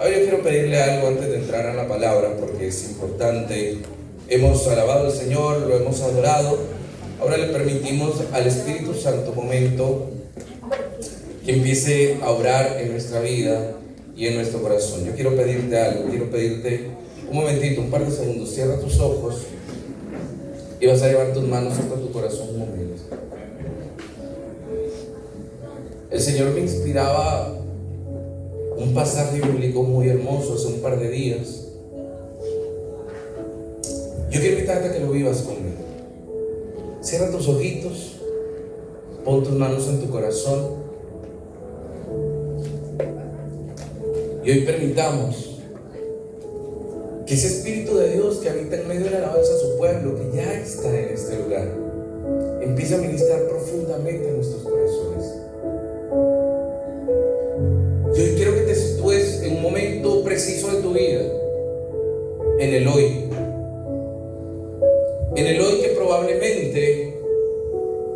A ver, yo quiero pedirle algo antes de entrar a la palabra, porque es importante. Hemos alabado al Señor, lo hemos adorado. Ahora le permitimos al Espíritu Santo un momento que empiece a obrar en nuestra vida y en nuestro corazón. Yo quiero pedirte algo, quiero pedirte un momentito, un par de segundos. Cierra tus ojos y vas a llevar tus manos hasta tu corazón un momento. El Señor me inspiraba un pasaje bíblico muy hermoso hace un par de días. Yo quiero invitarte a que lo vivas conmigo. Cierra tus ojitos, pon tus manos en tu corazón y hoy permitamos que ese Espíritu de Dios que habita en medio de la alabanza a su pueblo, que ya está en este lugar, empiece a ministrar profundamente en nuestros corazones. Yo hoy quiero que te sitúes en un momento preciso de tu vida, en el hoy. En el hoy que probablemente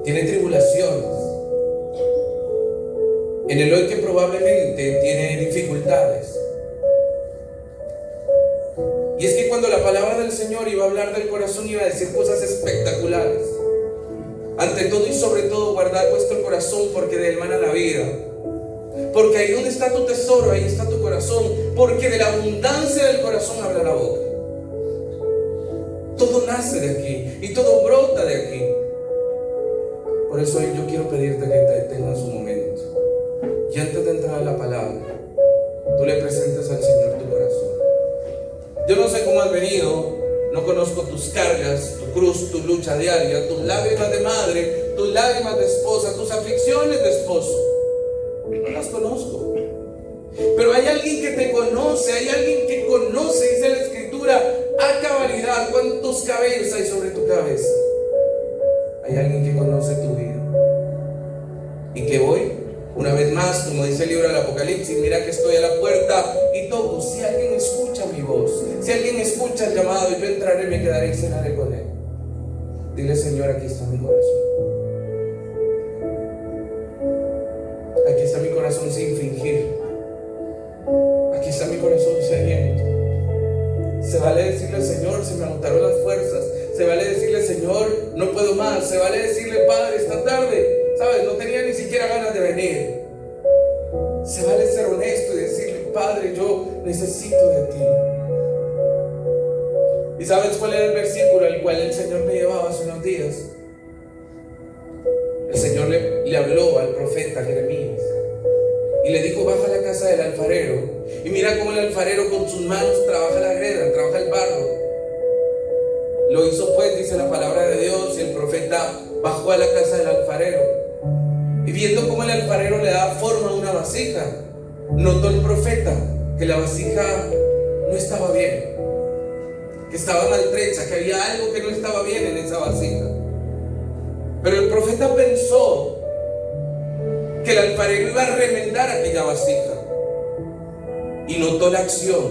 tiene tribulaciones. En el hoy que probablemente tiene dificultades. Y es que cuando la palabra del Señor iba a hablar del corazón, iba a decir cosas espectaculares. Ante todo y sobre todo, guardad vuestro corazón, porque de él mana la vida. Porque ahí donde está tu tesoro, ahí está tu corazón. Porque de la abundancia del corazón habla la boca. Todo nace de aquí y todo brota de aquí. Por eso hoy yo quiero pedirte que te detengas un momento y antes de entrar a la palabra, tú le presentes al Señor tu corazón. Yo no sé cómo has venido, no conozco tus cargas, tu cruz, tu lucha diaria, tus lágrimas de madre, tus lágrimas de esposa, tus aflicciones de esposo. No las conozco. Pero hay alguien que te conoce, hay alguien que conoce, dice la Escritura, a cabalidad cuántos cabellos hay sobre tu cabeza. Hay alguien que conoce tu vida. Y que hoy, una vez más, como dice el libro del Apocalipsis, mira que estoy a la puerta y toco. Si alguien escucha mi voz, si alguien escucha el llamado, yo entraré, me quedaré y cenaré con él. Dile: Señor, aquí está mi corazón. Aquí está mi corazón sin fingir. Aquí está mi corazón sediento. Se vale decirle: Señor, se me agotaron las fuerzas. Se vale decirle: Señor, no puedo más. Se vale decirle: Padre, esta tarde, ¿sabes? No tenía ni siquiera ganas de venir. Se vale ser honesto y decirle: Padre, yo necesito de ti. ¿Y sabes cuál era el versículo al cual el Señor me llevaba hace unos días? El Señor le habló al profeta Jeremías y le dijo: baja a la casa del alfarero y mira cómo el alfarero con sus manos trabaja la greda, trabaja el barro. Lo hizo pues, dice la palabra de Dios, y el profeta bajó a la casa del alfarero y viendo cómo el alfarero le daba forma a una vasija, notó el profeta que la vasija no estaba bien, que estaba maltrecha, que había algo que no estaba bien en esa vasija. Pero el profeta pensó que el alfarero iba a remendar aquella vasija y notó la acción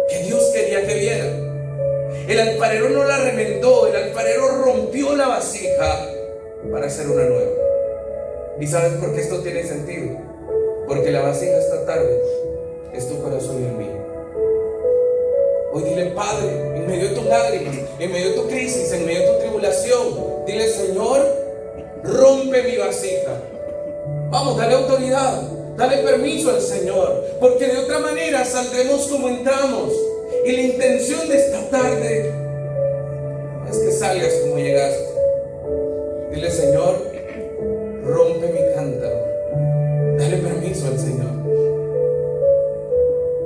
que Dios quería que viera. El alfarero no la remendó, el alfarero rompió la vasija para hacer una nueva. ¿Y sabes por qué esto tiene sentido? Porque la vasija esta tarde es tu corazón y el mío. Hoy dile: Padre, en medio de tus lágrimas, en medio de tu crisis, en medio de tu tribulación, dile: Señor, rompe mi vasija. Vamos, dale autoridad, dale permiso al Señor, porque de otra manera saldremos como entramos. Y la intención de esta tarde es que salgas como llegaste. Dile: Señor, rompe mi cántaro. Dale permiso al Señor.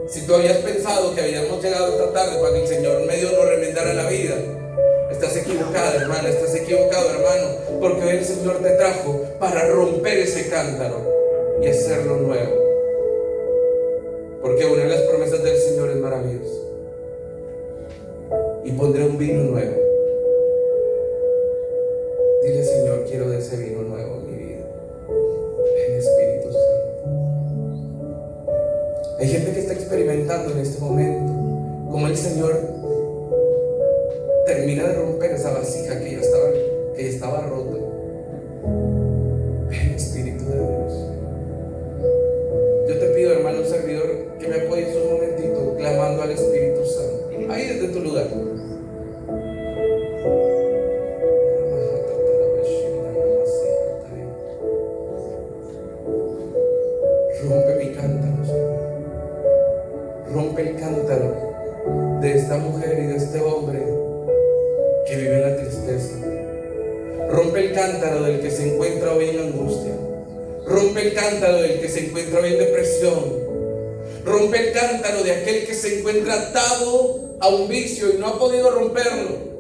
Si tú habías pensado que habíamos llegado esta tarde para que el Señor medio nos remendara la vida, estás equivocada, hermana, estás equivocado, hermano, porque hoy el Señor te trajo para romper ese cántaro y hacerlo nuevo. Porque una de las promesas del Señor es maravillosa: y pondré un vino nuevo. Dile: Señor, quiero de ese vino nuevo en mi vida. Ven, Espíritu Santo. Hay gente que está experimentando en este momento como el Señor termina de romper esa vasija que ya estaba rota. Ven, Espíritu de Dios. Yo te pido, hermano servidor, que me apoyes rompe el cántaro de esta mujer y de este hombre que vive en la tristeza. Rompe el cántaro del que se encuentra hoy en angustia. Rompe el cántaro del que se encuentra hoy en depresión. Rompe el cántaro de aquel que se encuentra atado a un vicio y no ha podido romperlo.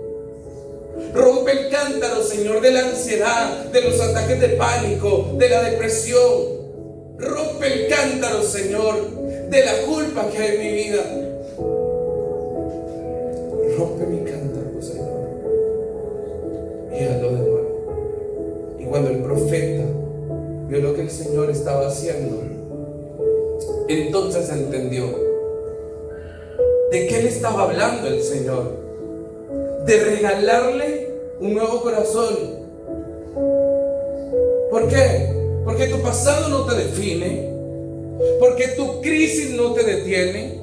Rompe el cántaro, Señor, de la ansiedad, de los ataques de pánico, de la depresión. Rompe el cántaro, Señor, de la culpa que hay en mi vida. Rompe mi cántaro, Señor, y hazlo de nuevo. Y cuando el profeta vio lo que el Señor estaba haciendo, entonces entendió de qué le estaba hablando el Señor: de regalarle un nuevo corazón. ¿Por qué? Porque tu pasado no te define, porque tu crisis no te detiene,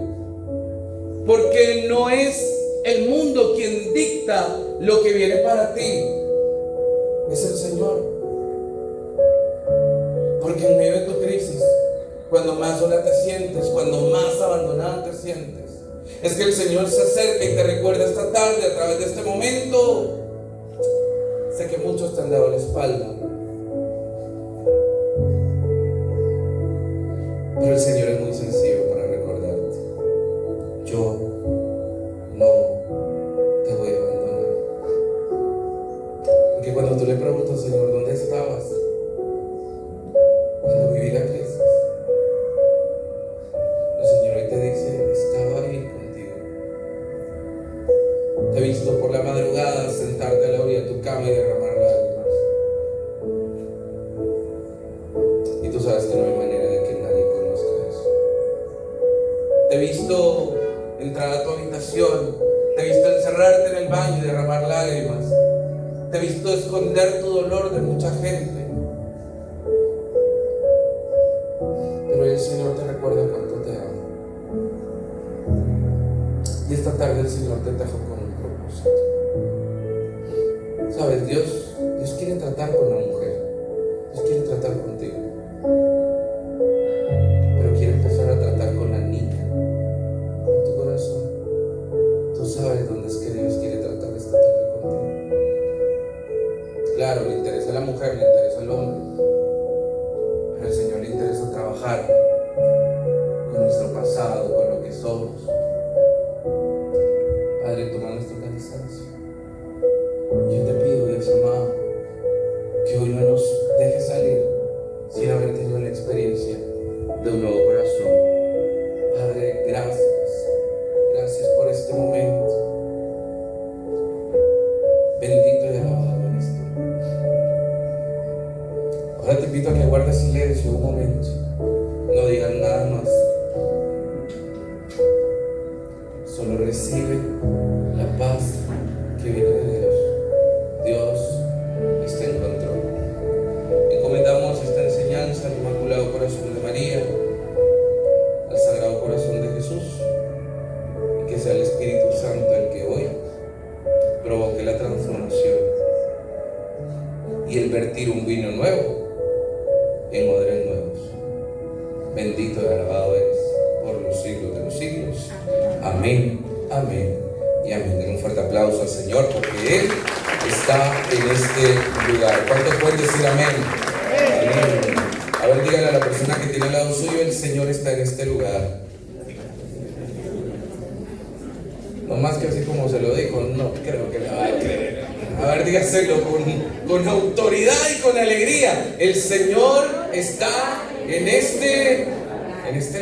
porque no es el mundo quien dicta lo que viene para ti, es el Señor. Porque en medio de tu crisis, cuando más sola te sientes, cuando más abandonada te sientes, es que el Señor se acerca y te recuerda esta tarde, a través de este momento. Sé que muchos te han dado la espalda, pero el Señor es muy sencillo para recordarte: yo no te voy a abandonar. Porque cuando tú le preguntas, Señor, ¿dónde estabas cuando viví la crisis? El Señor hoy te dice: estaba ahí contigo. Te he visto por la madrugada sentarte a la orilla de tu cama y derramar lágrimas. Y tú sabes que no hay manera de que nadie conozca eso. Te he visto entrar a tu habitación, te he visto encerrarte en el baño y derramar lágrimas. Te he visto esconder tu dolor de mucha gente. Pero el Señor te recuerda cuánto te ama. Y esta tarde el Señor te trajo con un propósito. Sabes, Dios quiere tratar con la mujer. Dios quiere tratar contigo. Pero quiere empezar a tratar con la niña, con tu corazón. Tú sabes dónde es que Dios quiere tratar esta tarde contigo. Claro, le interesa a la mujer, le interesa al hombre, pero al Señor le interesa trabajar con nuestro pasado, con lo que somos. Padre, toma nuestro cansancio. Yo te pido, Dios amado, que hoy no nos dejes salir sin haber tenido la experiencia de un nuevo corazón. Padre, gracias. Gracias por este momento. Bendito y alabado eres tú. Ahora te invito a que guardes silencio un momento. No digan nada más. Solo recibe la paz que viene de Dios. Dios está en control. Encomendamos esta enseñanza al Inmaculado Corazón de María, al Sagrado Corazón de Jesús, y que sea el Espíritu Santo el que hoy provoque la transformación y el vertir un vino nuevo en odres nuevos. Bendito y alabado eres por los siglos de los siglos. Amén, amén y amén. Den un fuerte aplauso al Señor porque Él está en este lugar. ¿Cuántos pueden decir amén? Amén. A ver, díganle a la persona que tiene al lado suyo: el Señor está en este lugar. No más que así como se lo dijo, no creo que le vaya a creer. A ver, dígaselo con autoridad y con alegría: el Señor está en este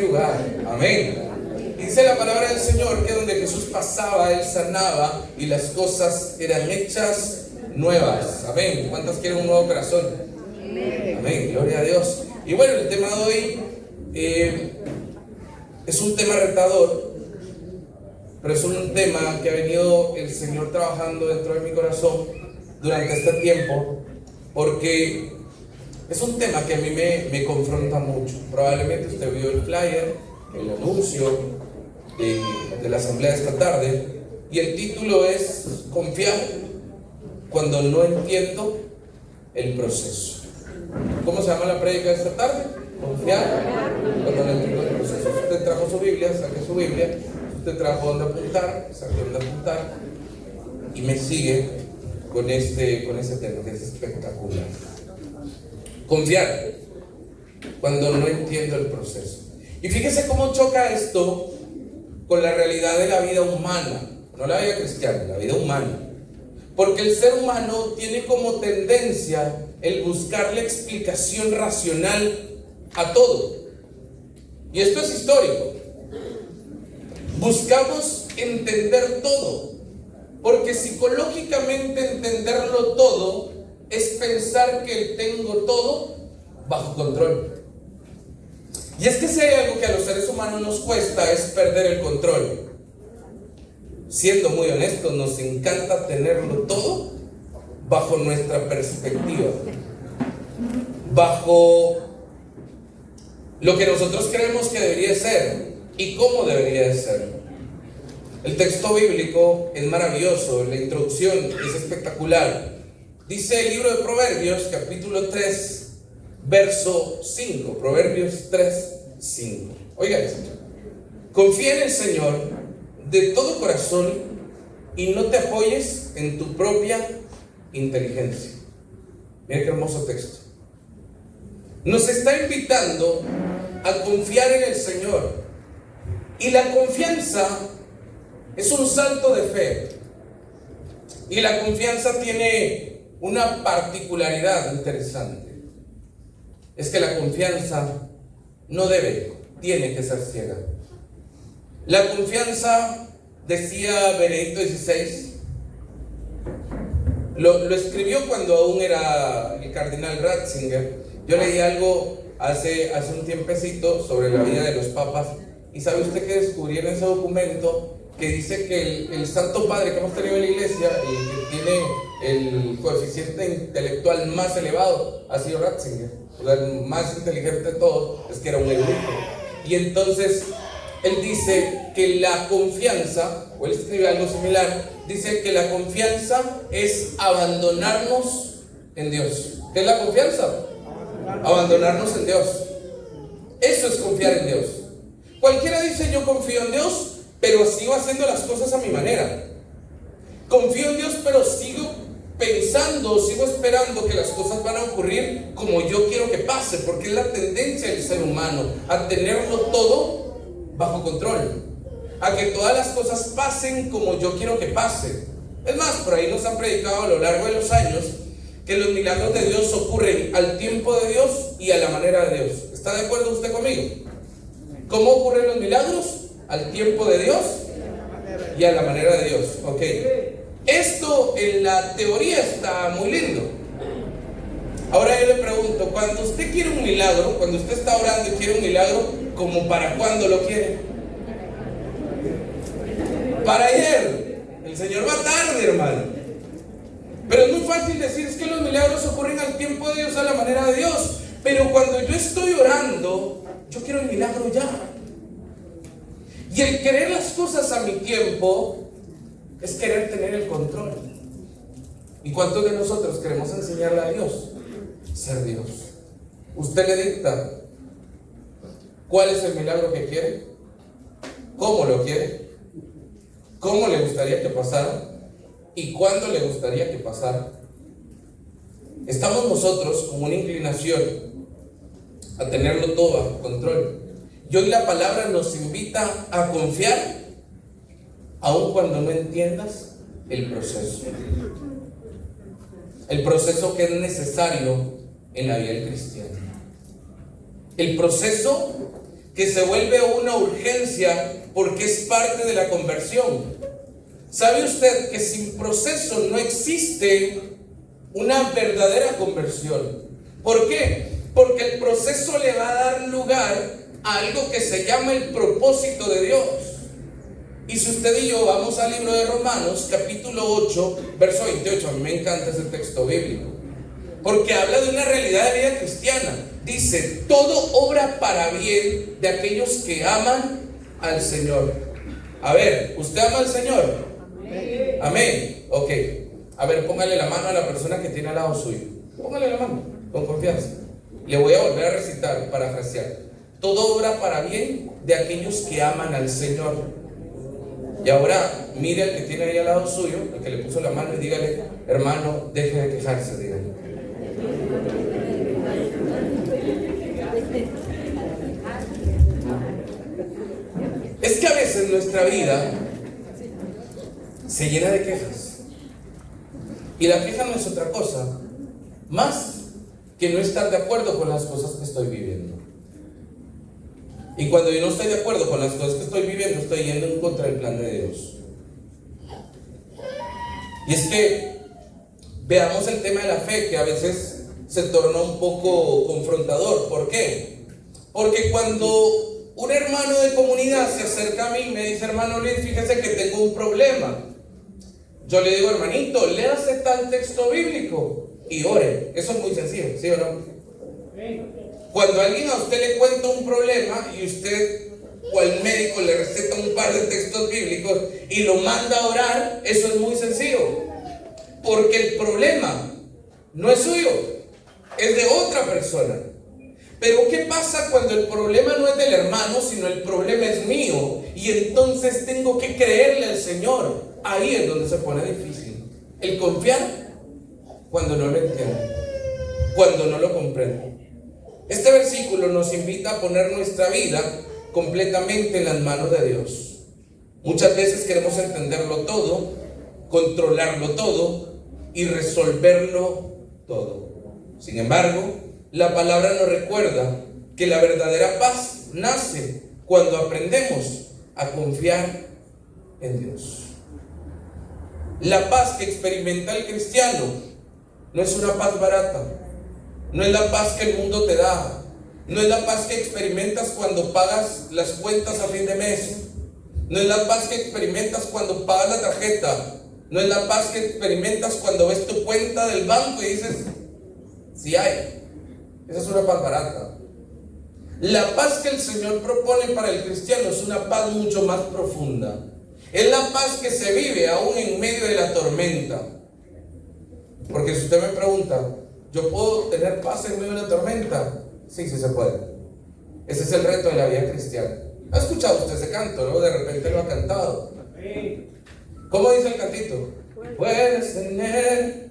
lugar. Amén. Dice la palabra del Señor que donde Jesús pasaba, Él sanaba y las cosas eran hechas nuevas. Amén. ¿Cuántas quieren un nuevo corazón? Amén. Gloria a Dios. Y bueno, el tema de hoy es un tema retador, pero es un tema que ha venido el Señor trabajando dentro de mi corazón durante este tiempo, porque es un tema que a mí me confronta mucho. Probablemente usted vio el flyer, el anuncio de la asamblea de esta tarde, y el título es Confiar cuando no entiendo el proceso. ¿Cómo se llama la prédica de esta tarde? Confiar cuando no entiendo el proceso. ¿Usted trajo su Biblia? Biblia, saque su Biblia. Usted trajo donde apuntar, saque donde apuntar y me sigue con ese tema que es espectacular. Confiar cuando no entiendo el proceso. Y fíjese cómo choca esto con la realidad de la vida humana, no la vida cristiana, la vida humana. Porque el ser humano tiene como tendencia el buscarle explicación racional a todo. Y esto es histórico. Buscamos entender todo, porque psicológicamente entenderlo todo es pensar que tengo todo bajo control. Y es que si hay algo que a los seres humanos nos cuesta es perder el control. Siendo muy honestos, nos encanta tenerlo todo bajo nuestra perspectiva, bajo lo que nosotros creemos que debería ser y cómo debería de ser. El texto bíblico es maravilloso, la introducción es espectacular. Dice el libro de Proverbios, capítulo 3, verso 5. Proverbios 3, 5. Oiga esto: confía en el Señor de todo corazón y no te apoyes en tu propia inteligencia. Mira qué hermoso texto. Nos está invitando a confiar en el Señor. Y la confianza es un salto de fe. Y la confianza tiene una particularidad interesante. Es que la confianza no tiene que ser ciega. La confianza, decía Benedicto XVI, lo escribió cuando aún era el cardenal Ratzinger. Yo leí algo hace un tiempecito sobre la vida de los papas, y ¿sabe usted que descubrí en ese documento? Que dice que el Santo Padre que hemos tenido en la iglesia y que tiene el coeficiente intelectual más elevado ha sido Ratzinger. O sea, el más inteligente de todos, es que era un erudito. Y entonces él dice que la confianza, o él escribe algo similar, dice que la confianza es abandonarnos en Dios. ¿Qué es la confianza? Abandonarnos en Dios. Eso es confiar en Dios. Cualquiera dice: yo confío en Dios, pero sigo haciendo las cosas a mi manera. Confío en Dios, pero sigo pensando, sigo esperando que las cosas van a ocurrir como yo quiero que pase, porque es la tendencia del ser humano a tenerlo todo bajo control, a que todas las cosas pasen como yo quiero que pase. Es más, por ahí nos han predicado a lo largo de los años que los milagros de Dios ocurren al tiempo de Dios y a la manera de Dios. ¿Está de acuerdo usted conmigo? ¿Cómo ocurren los milagros? Al tiempo de Dios y a la manera de Dios. Ok. Esto en la teoría está muy lindo. Ahora yo le pregunto: cuando usted quiere un milagro, cuando usted está orando y quiere un milagro, ¿como para cuándo lo quiere? Para ayer. El Señor va tarde, hermano. Pero es muy fácil decir: es que los milagros ocurren al tiempo de Dios, a la manera de Dios. Pero cuando yo estoy orando, yo quiero el milagro ya. Y el querer las cosas a mi tiempo es querer tener el control. ¿Y cuántos de nosotros queremos enseñarle a Dios? Ser Dios. Usted le dicta cuál es el milagro que quiere, cómo lo quiere, cómo le gustaría que pasara y cuándo le gustaría que pasara. Estamos nosotros con una inclinación a tenerlo todo bajo control. Y hoy la palabra nos invita a confiar, aun cuando no entiendas el proceso. El proceso que es necesario en la vida del cristiano. El proceso que se vuelve una urgencia porque es parte de la conversión. ¿Sabe usted que sin proceso no existe una verdadera conversión? ¿Por qué? Porque el proceso le va a dar lugar a algo que se llama el propósito de Dios. Y si usted y yo vamos al libro de Romanos, capítulo 8, verso 28, a mí me encanta ese texto bíblico, porque habla de una realidad de vida cristiana. Dice: todo obra para bien de aquellos que aman al Señor. A ver, ¿usted ama al Señor? Amén. Amén. Ok. A ver, póngale la mano a la persona que tiene al lado suyo. Póngale la mano, con confianza. Le voy a volver a recitar, parafrasear. todo obra para bien de aquellos que aman al Señor. Y ahora mire al que tiene ahí al lado suyo, el que le puso la mano, y dígale: hermano, deje de quejarse, dígale. Es que a veces nuestra vida se llena de quejas. Y la queja no es otra cosa más que no estar de acuerdo con las cosas que estoy viviendo. Y cuando yo no estoy de acuerdo con las cosas que estoy viviendo, estoy yendo en contra del plan de Dios. Y es que veamos el tema de la fe, que a veces se torna un poco confrontador. ¿Por qué? Porque cuando un hermano de comunidad se acerca a mí y me dice: hermano Luis, fíjese que tengo un problema, yo le digo: hermanito, léase tal texto bíblico y ore. Eso es muy sencillo, ¿sí o no? Cuando alguien a usted le cuenta un problema y usted o el médico le receta un par de textos bíblicos y lo manda a orar, eso es muy sencillo, porque el problema no es suyo, es de otra persona. Pero ¿qué pasa cuando el problema no es del hermano, sino el problema es mío? Y entonces tengo que creerle al Señor. Ahí es donde se pone difícil el confiar cuando no lo entiendo, cuando no lo comprendo. Este versículo nos invita a poner nuestra vida completamente en las manos de Dios. Muchas veces queremos entenderlo todo, controlarlo todo y resolverlo todo. Sin embargo, la palabra nos recuerda que la verdadera paz nace cuando aprendemos a confiar en Dios. La paz que experimenta el cristiano no es una paz barata, no es la paz que el mundo te da, no es la paz que experimentas cuando pagas las cuentas a fin de mes, no es la paz que experimentas cuando pagas la tarjeta, no es la paz que experimentas cuando ves tu cuenta del banco y dices: sí hay. Esa es una paz barata. La paz que el Señor propone para el cristiano es una paz mucho más profunda. Es la paz que se vive aún en medio de la tormenta. Porque si usted me pregunta: ¿yo puedo tener paz en medio de la tormenta? Sí, sí se puede. Ese es el reto de la vida cristiana. ¿Ha escuchado usted ese canto, no? De repente lo ha cantado. ¿Cómo dice el cantito? Puedes tener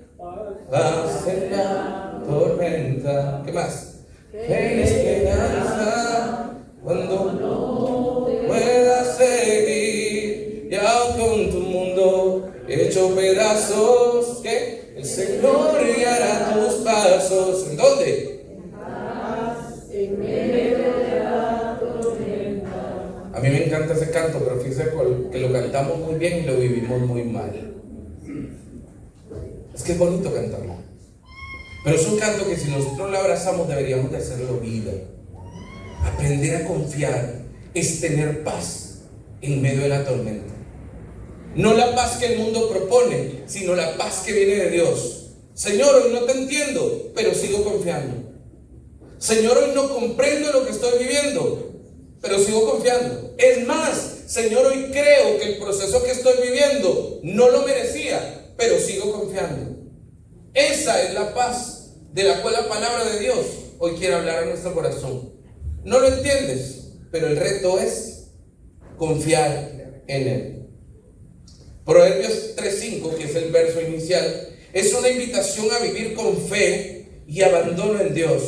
paz en la tormenta. ¿Qué más? En esperanza cuando no puedas seguir, y aun con tu mundo hecho pedazos, ¿qué? El Señor guiará tus pasos. ¿En dónde? En medio de la tormenta. A mí me encanta ese canto, pero fíjese que lo cantamos muy bien y lo vivimos muy mal. Es que es bonito cantarlo, pero es un canto que si nosotros lo abrazamos deberíamos de hacerlo vida. Aprender a confiar es tener paz en medio de la tormenta. No la paz que el mundo propone, sino la paz que viene de Dios. Señor, hoy no te entiendo, pero sigo confiando. Señor, hoy no comprendo lo que estoy viviendo, pero sigo confiando. Es más, Señor, hoy creo que el proceso que estoy viviendo no lo merecía, pero sigo confiando. Esa es la paz de la cual la palabra de Dios hoy quiere hablar a nuestro corazón. No lo entiendes, pero el reto es confiar en Él. Proverbios 3:5, que es el verso inicial, es una invitación a vivir con fe y abandono en Dios.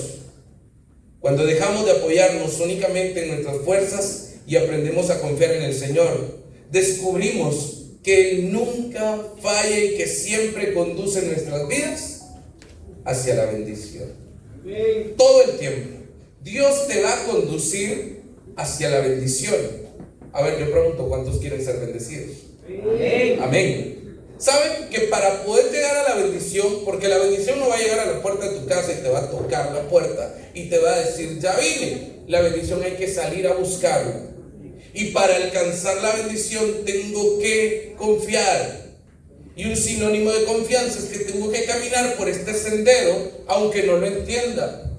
Cuando dejamos de apoyarnos únicamente en nuestras fuerzas y aprendemos a confiar en el Señor, descubrimos que Él nunca falla y que siempre conduce nuestras vidas hacia la bendición. Todo el tiempo Dios te va a conducir hacia la bendición. A ver, yo pregunto: ¿cuántos quieren ser bendecidos? Amén. ¿Saben que para poder llegar a la bendición, porque la bendición no va a llegar a la puerta de tu casa y te va a tocar la puerta y te va a decir: ya vine? La bendición hay que salir a buscarla. Y para alcanzar la bendición tengo que confiar. Y un sinónimo de confianza es que tengo que caminar por este sendero aunque no lo entienda.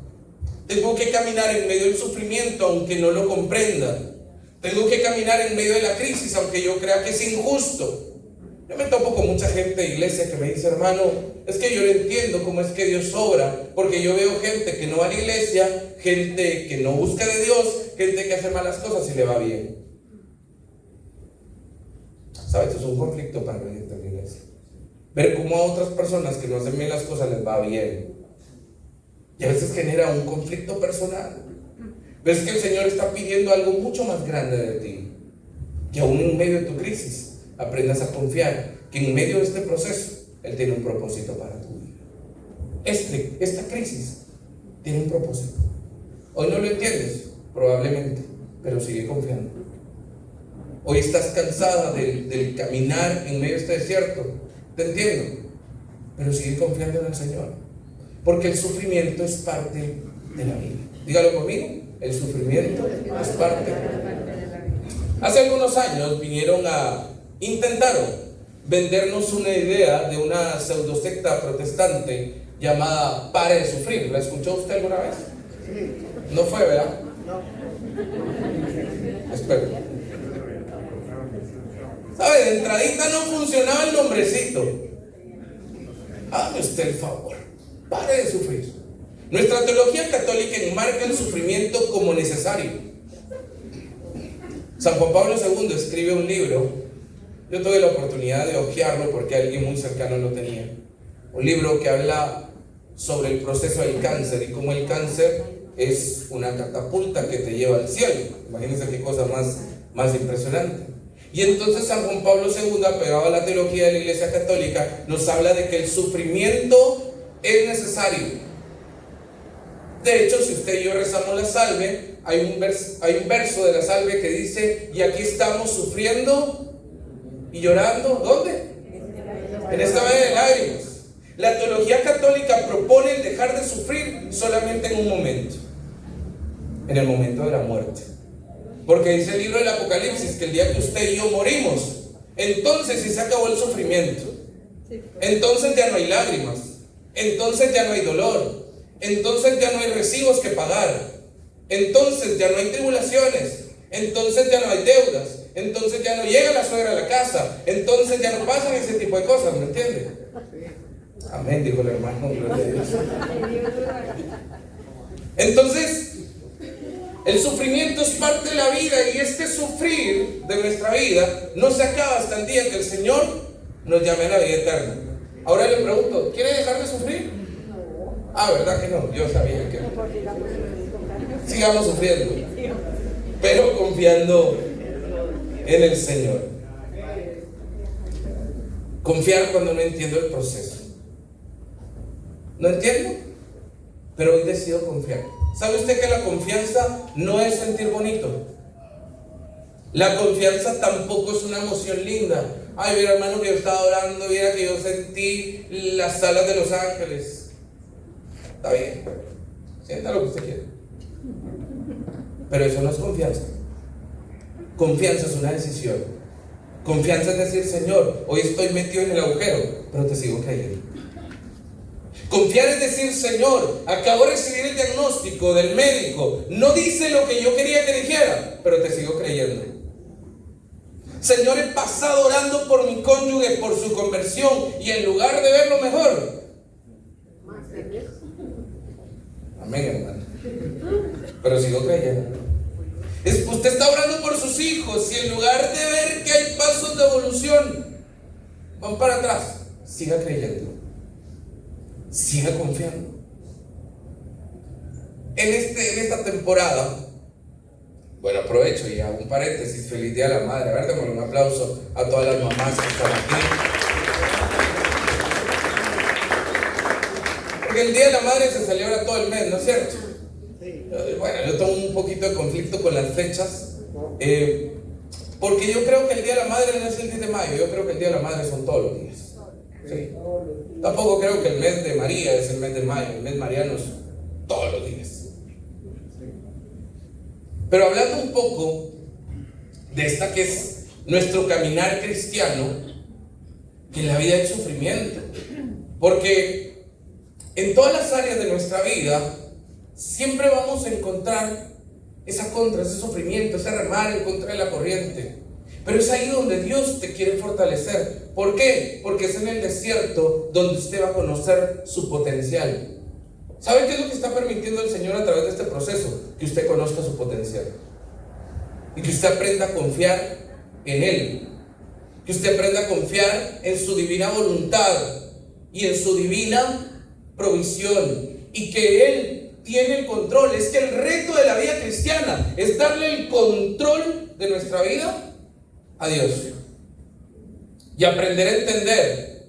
Tengo que caminar en medio del sufrimiento aunque no lo comprenda. Tengo que caminar en medio de la crisis aunque yo crea que es injusto. Yo me topo con mucha gente de iglesia que me dice, hermano, es que yo no entiendo cómo es que Dios obra, porque yo veo gente que no va a la iglesia, gente que no busca de Dios, gente que hace malas cosas y le va bien. ¿Sabes? Esto es un conflicto para la gente de la iglesia. Ver cómo a otras personas que no hacen bien las cosas les va bien. Y a veces genera un conflicto personal. Ves que el Señor está pidiendo algo mucho más grande de ti, que aún en medio de tu crisis aprendas a confiar que en medio de este proceso Él tiene un propósito para tu vida. Esta crisis tiene un propósito. Hoy no lo entiendes, probablemente, pero sigue confiando. Hoy estás cansada del caminar en medio de este desierto, te entiendo, pero sigue confiando en el Señor, porque el sufrimiento es parte de la vida. Dígalo conmigo, el sufrimiento es parte de la vida. Hace algunos años intentaron vendernos una idea de una pseudosecta protestante llamada Pare de Sufrir. ¿La escuchó usted alguna vez? No fue, ¿verdad? No. Espero. ¿Sabe? De entradita no funcionaba el nombrecito. Hágame usted el favor. Pare de sufrir. Nuestra teología católica enmarca el sufrimiento como necesario. San Juan Pablo II escribe un libro. Yo tuve la oportunidad de hojearlo porque alguien muy cercano lo tenía. Un libro que habla sobre el proceso del cáncer y cómo el cáncer es una catapulta que te lleva al cielo. Imagínense qué cosa más impresionante. Y entonces San Juan Pablo II, apegado a la teología de la Iglesia Católica, nos habla de que el sufrimiento es necesario. De hecho, si usted y yo rezamos la salve, hay un verso de la salve que dice: y aquí estamos sufriendo y llorando. ¿Dónde? En esta valle de lágrimas. La teología católica propone el dejar de sufrir solamente en un momento, en el momento de la muerte. Porque dice el libro del Apocalipsis que el día que usted y yo morimos, entonces sí se acabó el sufrimiento. Entonces ya no hay lágrimas, entonces ya no hay dolor, entonces ya no hay recibos que pagar, entonces ya no hay tribulaciones, entonces ya no hay deudas, entonces ya no llega la suegra a la casa, entonces ya no pasan ese tipo de cosas, ¿me entiende? Amén, dijo el hermano. Entonces, el sufrimiento es parte de la vida, y este sufrir de nuestra vida no se acaba hasta el día que el Señor nos llame a la vida eterna. Ahora le pregunto, ¿quiere dejar de sufrir? No. ¿Verdad que no? Yo sabía que no. Sigamos sufriendo, pero confiando en el Señor. Confiar cuando no entiendo el proceso. No entiendo, pero hoy decido confiar. ¿Sabe usted que la confianza no es sentir bonito? La confianza tampoco es una emoción linda. Ay, mira, hermano, que yo estaba orando, mira que yo sentí las alas de los ángeles. Está bien, sienta lo que usted quiera. Pero eso no es confianza. Confianza es una decisión. Confianza es decir: Señor, hoy estoy metido en el agujero, pero te sigo creyendo. Confiar es decir: Señor, acabo de recibir el diagnóstico del médico, no dice lo que yo quería que dijera, pero te sigo creyendo. Señor, he pasado orando por mi cónyuge, por su conversión, y en lugar de verlo mejor, amén, hermano, pero sigo creyendo. Usted está orando por sus hijos, y en lugar de ver que hay pasos de evolución, van para atrás. Siga creyendo. Siga confiando. En esta temporada, bueno, aprovecho y hago un paréntesis. Feliz Día de la Madre. A ver, démosle un aplauso a todas las mamás que están aquí. Porque el Día de la Madre se celebra todo el mes, ¿no es cierto? Bueno, yo tengo un poquito de conflicto con las fechas, porque yo creo que el Día de la Madre no es el 10 de mayo, yo creo que el Día de la Madre son todos los días. Sí. Tampoco creo que el mes de María es el mes de mayo, el mes mariano es todos los días. Pero hablando un poco de esta que es nuestro caminar cristiano, que en la vida hay sufrimiento, porque en todas las áreas de nuestra vida siempre vamos a encontrar esa contra, ese sufrimiento, ese remar en contra de la corriente. Pero es ahí donde Dios te quiere fortalecer. ¿Por qué? Porque es en el desierto donde usted va a conocer su potencial. ¿Sabe qué es lo que está permitiendo el Señor a través de este proceso? Que usted conozca su potencial. Y que usted aprenda a confiar en Él. Que usted aprenda a confiar en su divina voluntad y en su divina provisión. Y que Él tiene el control. Es que el reto de la vida cristiana es darle el control de nuestra vida a Dios. Y aprender a entender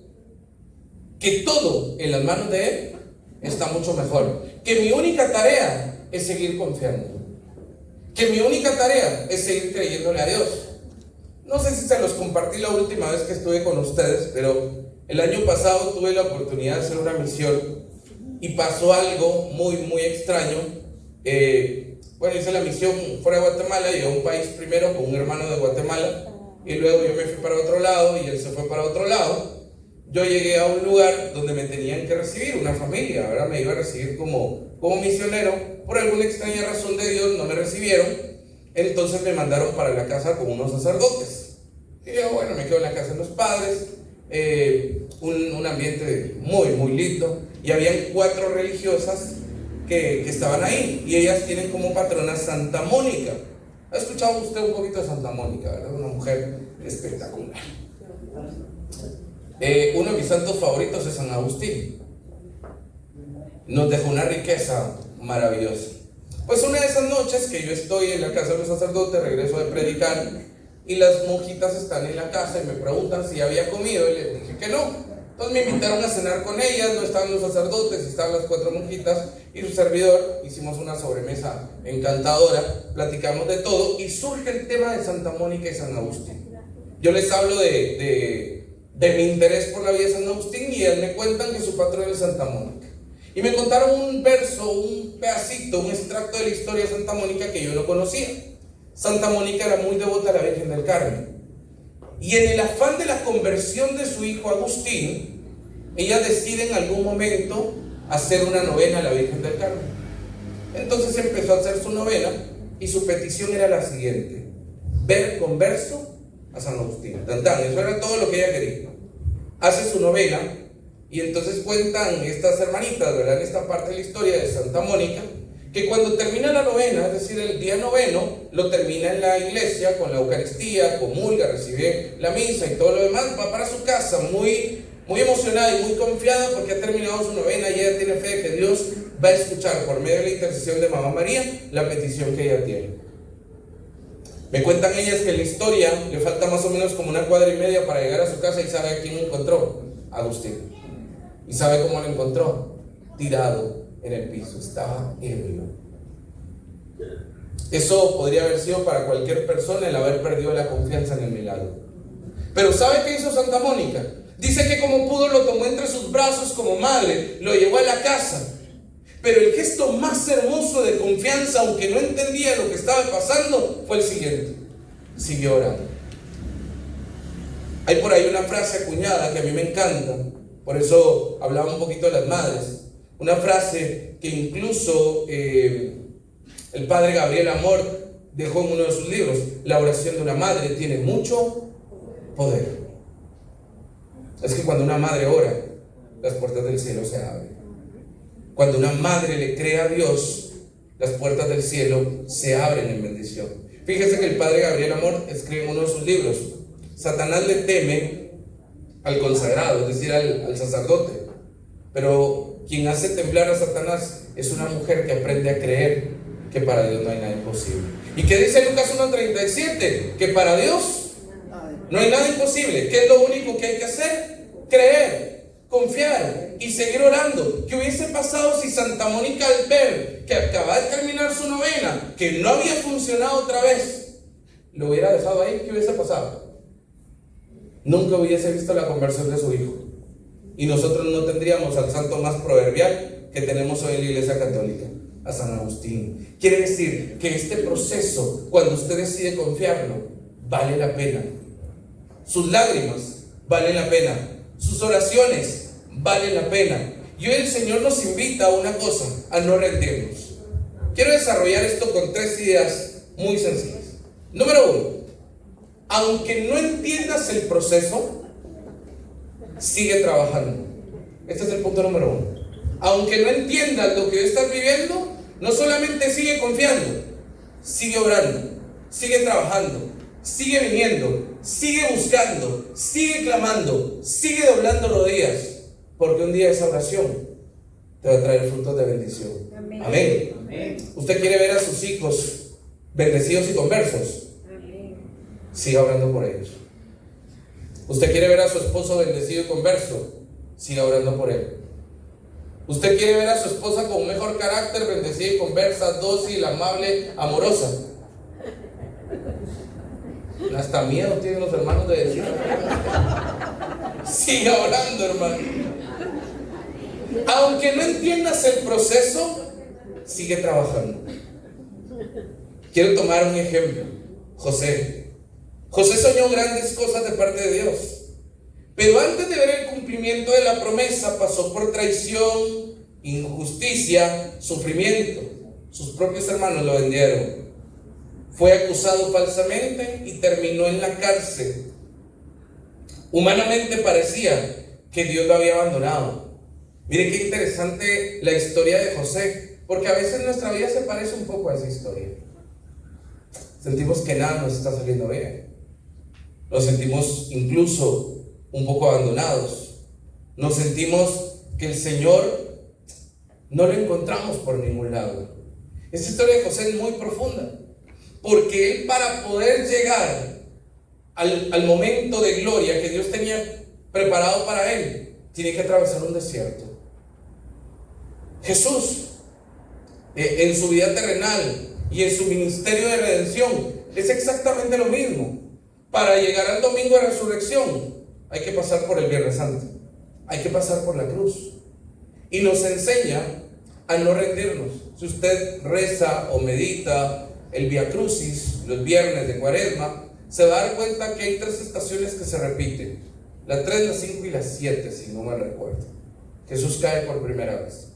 que todo en las manos de Él está mucho mejor. Que mi única tarea es seguir confiando. Que mi única tarea es seguir creyéndole a Dios. No sé si se los compartí la última vez que estuve con ustedes, pero el año pasado tuve la oportunidad de hacer una misión y pasó algo muy, muy extraño. Hice la misión fuera de Guatemala, llegué a un país primero con un hermano de Guatemala y luego yo me fui para otro lado y él se fue para otro lado. Yo llegué a un lugar donde me tenían que recibir, una familia, ¿verdad? Me iba a recibir como misionero. Por alguna extraña razón de Dios no me recibieron. Entonces me mandaron para la casa con unos sacerdotes. Y yo, bueno, me quedo en la casa de los padres. Un ambiente muy, muy lindo. Y habían 4 religiosas que estaban ahí. Y ellas tienen como patrona Santa Mónica. ¿Ha escuchado usted un poquito de Santa Mónica, verdad? Una mujer espectacular. Uno de mis santos favoritos es San Agustín. Nos dejó una riqueza maravillosa. Pues una de esas noches que yo estoy en la casa de los sacerdotes, regreso de predicar y las monjitas están en la casa y me preguntan si había comido y les dije que no. Entonces me invitaron a cenar con ellas, no estaban los sacerdotes, estaban las 4 monjitas y su servidor. Hicimos una sobremesa encantadora, platicamos de todo y surge el tema de Santa Mónica y San Agustín. Yo les hablo de mi interés por la vida de San Agustín y ellos me cuentan que su patrón es Santa Mónica. Y me contaron un verso, un pedacito, un extracto de la historia de Santa Mónica que yo no conocía. Santa Mónica era muy devota a la Virgen del Carmen. Y en el afán de la conversión de su hijo Agustín, ella decide en algún momento hacer una novena a la Virgen del Carmen. Entonces empezó a hacer su novena y su petición era la siguiente: ver converso a San Agustín. Eso era todo lo que ella quería. Hace su novena y entonces cuentan estas hermanitas, ¿verdad? En esta parte de la historia de Santa Mónica, que cuando termina la novena, es decir, el día noveno, lo termina en la iglesia con la Eucaristía, comulga, recibe la misa y todo lo demás, va para su casa muy, muy emocionada y muy confiada porque ha terminado su novena y ella tiene fe de que Dios va a escuchar por medio de la intercesión de Mamá María la petición que ella tiene. Me cuentan ellas que en la historia le falta más o menos como 1,5 cuadras para llegar a su casa y sabe a quién encontró: Agustín. ¿Y sabe cómo lo encontró? Tirado en el piso, estaba ebrio. Eso podría haber sido para cualquier persona el haber perdido la confianza en el milagro. Pero ¿sabe qué hizo Santa Mónica? Dice que como pudo lo tomó entre sus brazos como madre, lo llevó a la casa. Pero el gesto más hermoso de confianza, aunque no entendía lo que estaba pasando, fue el siguiente: siguió orando. Hay por ahí una frase acuñada que a mí me encanta, por eso hablaba un poquito de las madres. Una frase que incluso el padre Gabriel Amor dejó en uno de sus libros: la oración de una madre tiene mucho poder. Es que cuando una madre ora, las puertas del cielo se abren. Cuando una madre le cree a Dios, las puertas del cielo se abren en bendición. Fíjese que el padre Gabriel Amor escribe en uno de sus libros: Satanás le teme al consagrado, es decir, al sacerdote, pero quien hace temblar a Satanás es una mujer que aprende a creer que para Dios no hay nada imposible. ¿Y qué dice Lucas 1:37? Que para Dios no hay nada imposible. ¿Qué es lo único que hay que hacer? Creer, confiar y seguir orando. ¿Qué hubiese pasado si Santa Mónica, al ver que acaba de terminar su novena, que no había funcionado otra vez, lo hubiera dejado ahí? ¿Qué hubiese pasado? Nunca hubiese visto la conversión de su hijo. Y nosotros no tendríamos al santo más proverbial que tenemos hoy en la Iglesia Católica, a San Agustín. Quiere decir que este proceso, cuando usted decide confiarlo, vale la pena. Sus lágrimas valen la pena. Sus oraciones valen la pena. Y hoy el Señor nos invita a una cosa: a no rendirnos. Quiero desarrollar esto con 3 ideas muy sencillas. Número 1: aunque no entiendas el proceso, sigue trabajando. Este es el punto número 1. Aunque no entiendas lo que hoy estás viviendo, no solamente sigue confiando, sigue orando, sigue trabajando, sigue viniendo, sigue buscando, sigue clamando, sigue doblando rodillas, porque un día esa oración te va a traer frutos de bendición. Amén. Amén. Amén. ¿Usted quiere ver a sus hijos bendecidos y conversos? Amén. Siga orando por ellos. ¿Usted quiere ver a su esposo bendecido y converso? Siga orando por él. ¿Usted quiere ver a su esposa con un mejor carácter, bendecida y conversa, dócil, amable, amorosa? Hasta miedo tienen los hermanos de decir. Siga orando, hermano. Aunque no entiendas el proceso, sigue trabajando. Quiero tomar un ejemplo. José soñó grandes cosas de parte de Dios, pero antes de ver el cumplimiento de la promesa, pasó por traición, injusticia, sufrimiento. Sus propios hermanos lo vendieron. Fue acusado falsamente y terminó en la cárcel. Humanamente parecía que Dios lo había abandonado. Miren qué interesante la historia de José, porque a veces nuestra vida se parece un poco a esa historia. Sentimos que nada nos está saliendo bien. Nos sentimos incluso un poco abandonados. Nos sentimos que el Señor no lo encontramos por ningún lado. Esta historia de José es muy profunda, porque él, para poder llegar al momento de gloria que Dios tenía preparado para él, tiene que atravesar un desierto. Jesús, en su vida terrenal y en su ministerio de redención, es exactamente lo mismo. Para llegar al domingo de resurrección, hay que pasar por el Viernes Santo, hay que pasar por la cruz, y nos enseña a no rendirnos. Si usted reza o medita el Vía Crucis los viernes de Cuaresma, se va a dar cuenta que hay 3 estaciones que se repiten: la 3, la 5 y la 7, si no me recuerdo. Jesús cae por primera vez,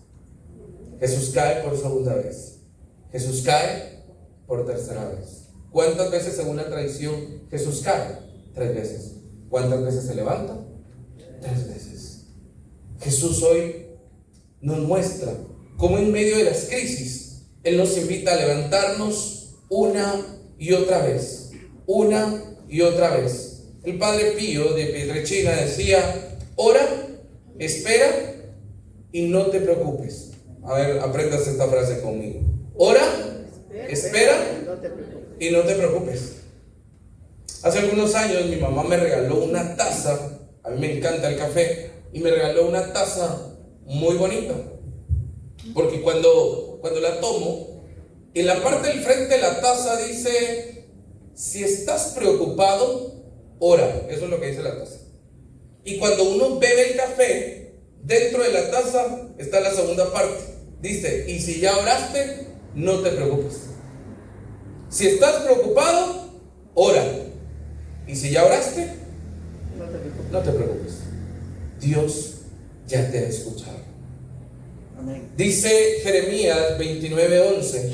Jesús cae por segunda vez, Jesús cae por tercera vez. ¿Cuántas veces, según la tradición, Jesús cae? 3 veces. ¿Cuántas veces se levanta? 3 veces. Jesús hoy nos muestra cómo en medio de las crisis Él nos invita a levantarnos una y otra vez, una y otra vez. El Padre Pío de Pietrelcina decía: ora, espera y no te preocupes. A ver, aprendas esta frase conmigo. Ora, espera y no te preocupes. Hace algunos años mi mamá me regaló una taza. A mí me encanta el café, y me regaló una taza muy bonita, porque cuando la tomo, en la parte del frente de la taza dice: si estás preocupado, ora. Eso es lo que dice la taza. Y cuando uno bebe el café, dentro de la taza está la segunda parte. Dice: y si ya oraste, no te preocupes. Si estás preocupado, ora. Y si ya oraste, no te preocupes. Dios ya te ha escuchado. Amén. Dice Jeremías 29:11.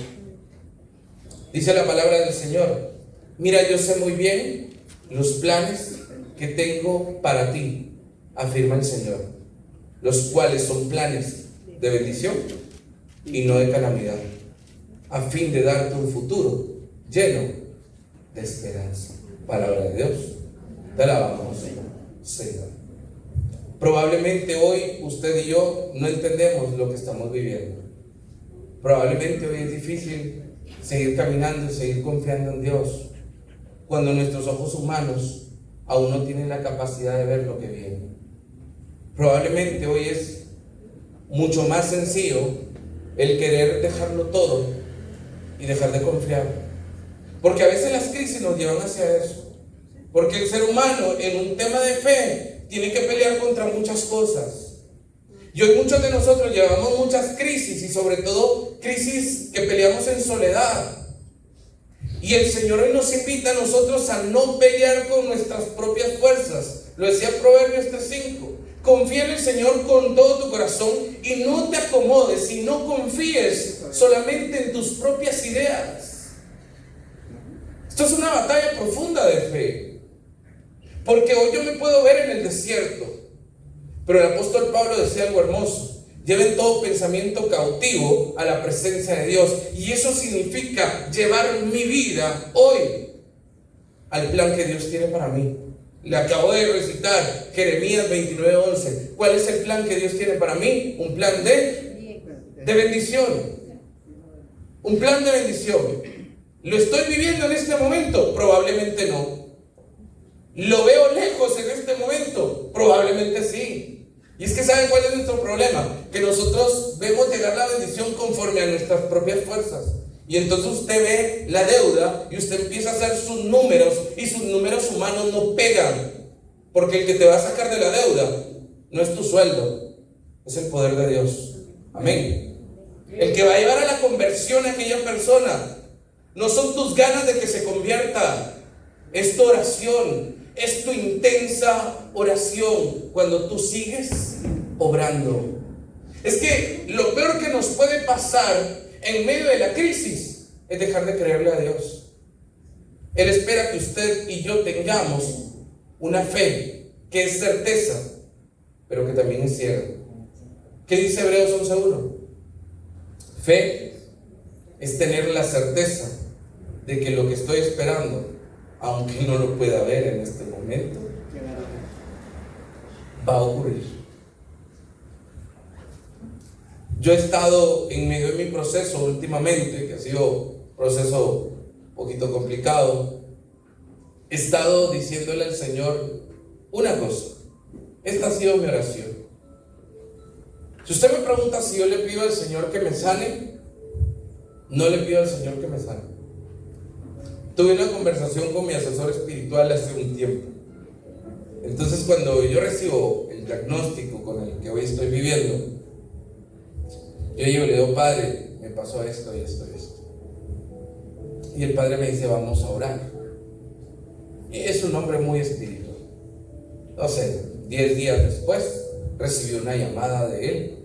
Dice la palabra del Señor: mira, yo sé muy bien los planes que tengo para ti, afirma el Señor, los cuales son planes de bendición y no de calamidad, a fin de darte un futuro lleno de esperanza. Palabra de Dios. Te alabamos, Señor. Probablemente hoy usted y yo no entendemos lo que estamos viviendo. Probablemente hoy es difícil seguir caminando y seguir confiando en Dios cuando nuestros ojos humanos aún no tienen la capacidad de ver lo que viene. Probablemente hoy es mucho más sencillo el querer dejarlo todo y dejar de confiar. Porque a veces las crisis nos llevan hacia eso. Porque el ser humano, en un tema de fe, tiene que pelear contra muchas cosas. Y hoy muchos de nosotros llevamos muchas crisis, y sobre todo crisis que peleamos en soledad. Y el Señor hoy nos invita a nosotros a no pelear con nuestras propias fuerzas. Lo decía Proverbios 3:5. Confía en el Señor con todo tu corazón y no te acomodes y no confíes solamente en tus propias ideas. Esto es una batalla profunda de fe. Porque hoy yo me puedo ver en el desierto, pero el apóstol Pablo decía algo hermoso: lleven todo pensamiento cautivo a la presencia de Dios. Y eso significa llevar mi vida hoy al plan que Dios tiene para mí. Le acabo de recitar Jeremías 29:11. ¿Cuál es el plan que Dios tiene para mí? Un plan de bendición. Un plan de bendición. ¿Lo estoy viviendo en este momento? Probablemente no. ¿Lo veo lejos en este momento? Probablemente sí. Y es que ¿saben cuál es nuestro problema? Que nosotros vemos llegar la bendición conforme a nuestras propias fuerzas. Y entonces usted ve la deuda y usted empieza a hacer sus números, y sus números humanos no pegan. Porque el que te va a sacar de la deuda no es tu sueldo, es el poder de Dios. Amén. El que va a llevar a la conversión a aquella persona no son tus ganas de que se convierta, es tu oración, es tu intensa oración cuando tú sigues obrando. Es que lo peor que nos puede pasar en medio de la crisis es dejar de creerle a Dios. Él espera que usted y yo tengamos una fe que es certeza, pero que también es ciega. ¿Qué dice Hebreos 11:1? Fe es tener la certeza de que lo que estoy esperando, aunque no lo pueda ver en este momento, va a ocurrir. Yo he estado en medio de mi proceso últimamente, que ha sido un proceso un poquito complicado. He estado diciéndole al Señor una cosa. Esta ha sido mi oración. Si usted me pregunta si yo le pido al Señor que me sane, no le pido al Señor que me sane. Tuve una conversación con mi asesor espiritual hace un tiempo. Entonces, cuando yo recibo el diagnóstico con el que hoy estoy viviendo, yo llego y le digo: Padre, me pasó esto y esto y esto. Y el Padre me dice: vamos a orar. Y es un hombre muy espiritual. No sé, 10 días después recibí una llamada de él.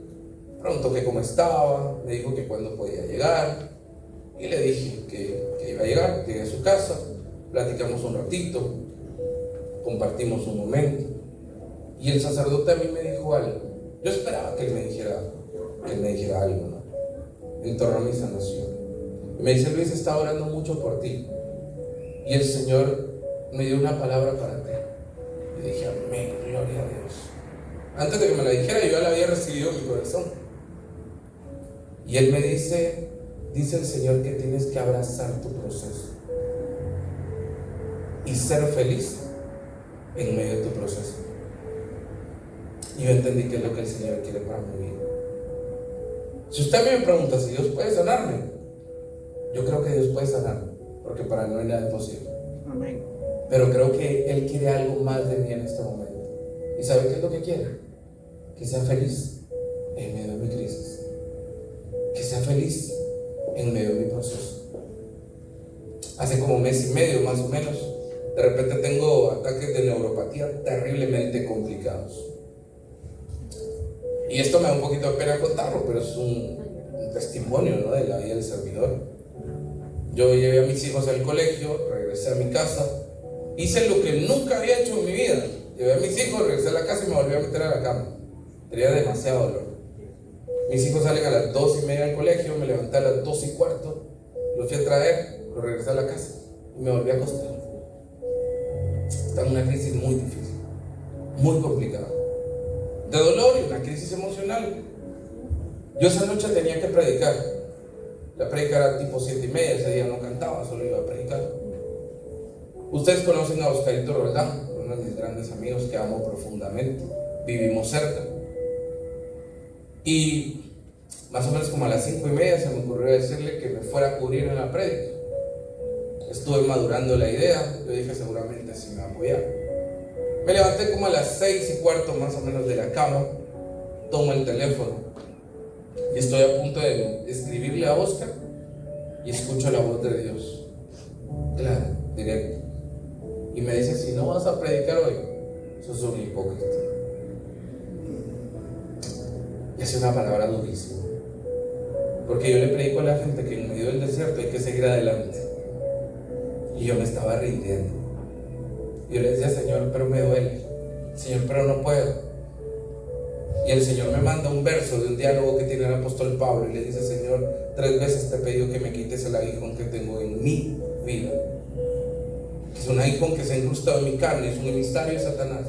Preguntó que cómo estaba, me dijo que cuándo podía llegar. Y le dije que iba a llegar. Llegué a su casa, platicamos un ratito, compartimos un momento. Y el sacerdote a mí me dijo algo. Yo esperaba que él me dijera algo, ¿no?, en torno a mi sanación. Y me dice: Luis, está orando mucho por ti, y el Señor me dio una palabra para ti. Y dije: amén, gloria a Dios. Antes de que me la dijera, yo ya la había recibido en mi corazón. Y él me dice el Señor que tienes que abrazar tu proceso y ser feliz en medio de tu proceso. Y yo entendí que es lo que el Señor quiere para mi vida. Si usted a mí me pregunta si Dios puede sanarme, yo creo que Dios puede sanarme, porque para él no hay nada imposible. Amén. Pero creo que Él quiere algo más de mí en este momento. ¿Y sabe qué es lo que quiere? Que sea feliz en medio de mi crisis, que sea feliz en medio de mi proceso. Hace como 1.5 meses más o menos, de repente tengo ataques de neuropatía terriblemente complicados. Y esto me da un poquito de pena contarlo, pero es un testimonio, ¿no?, de la vida del servidor. Yo llevé a mis hijos al colegio, regresé a mi casa, hice lo que nunca había hecho en mi vida. Llevé a mis hijos, regresé a la casa y me volví a meter a la cama. Tenía demasiado dolor. Mis hijos salen a las 2:30 del colegio, me levanté a las 2:15, los fui a traer, los regresé a la casa y me volví a acostar. Está en una crisis muy difícil, muy complicada, de dolor y una crisis emocional. Yo esa noche tenía que predicar. La predica era tipo 7:30, ese día no cantaba, solo iba a predicar. Ustedes conocen a Oscarito Roldán, uno de mis grandes amigos que amo profundamente. Vivimos cerca. Y más o menos como a las 5:30 se me ocurrió decirle que me fuera a cubrir en la prédica. Estuve madurando la idea. Yo dije: seguramente sí me va a apoyar. Me levanté como a las 6:15 más o menos de la cama. Tomo el teléfono y estoy a punto de escribirle a Oscar, y escucho la voz de Dios, clara, directa, y me dice: si no vas a predicar hoy, sos un hipócrita. Y es una palabra durísima, porque yo le predico a la gente que en medio del desierto hay que seguir adelante, y yo me estaba rindiendo. Y yo le decía, Señor, pero me duele. Señor, pero no puedo. Y el Señor me manda un verso de un diálogo que tiene el apóstol Pablo y le dice, Señor, 3 veces te he pedido que me quites el aguijón que tengo en mi vida. Es un aguijón que se ha incrustado en mi carne, es un emisario de Satanás.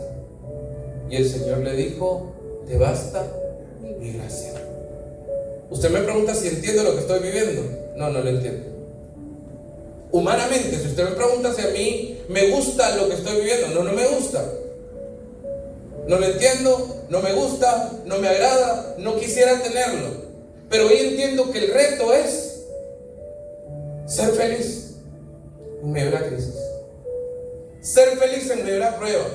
Y el Señor le dijo, te basta mi gracia. Usted me pregunta si entiendo lo que estoy viviendo. No, no lo entiendo. Humanamente, si usted me pregunta si a mí me gusta lo que estoy viviendo, no, no me gusta. No lo entiendo, no me gusta, no me agrada, no quisiera tenerlo. Pero hoy entiendo que el reto es ser feliz en medio de la crisis. Ser feliz en medio de la prueba.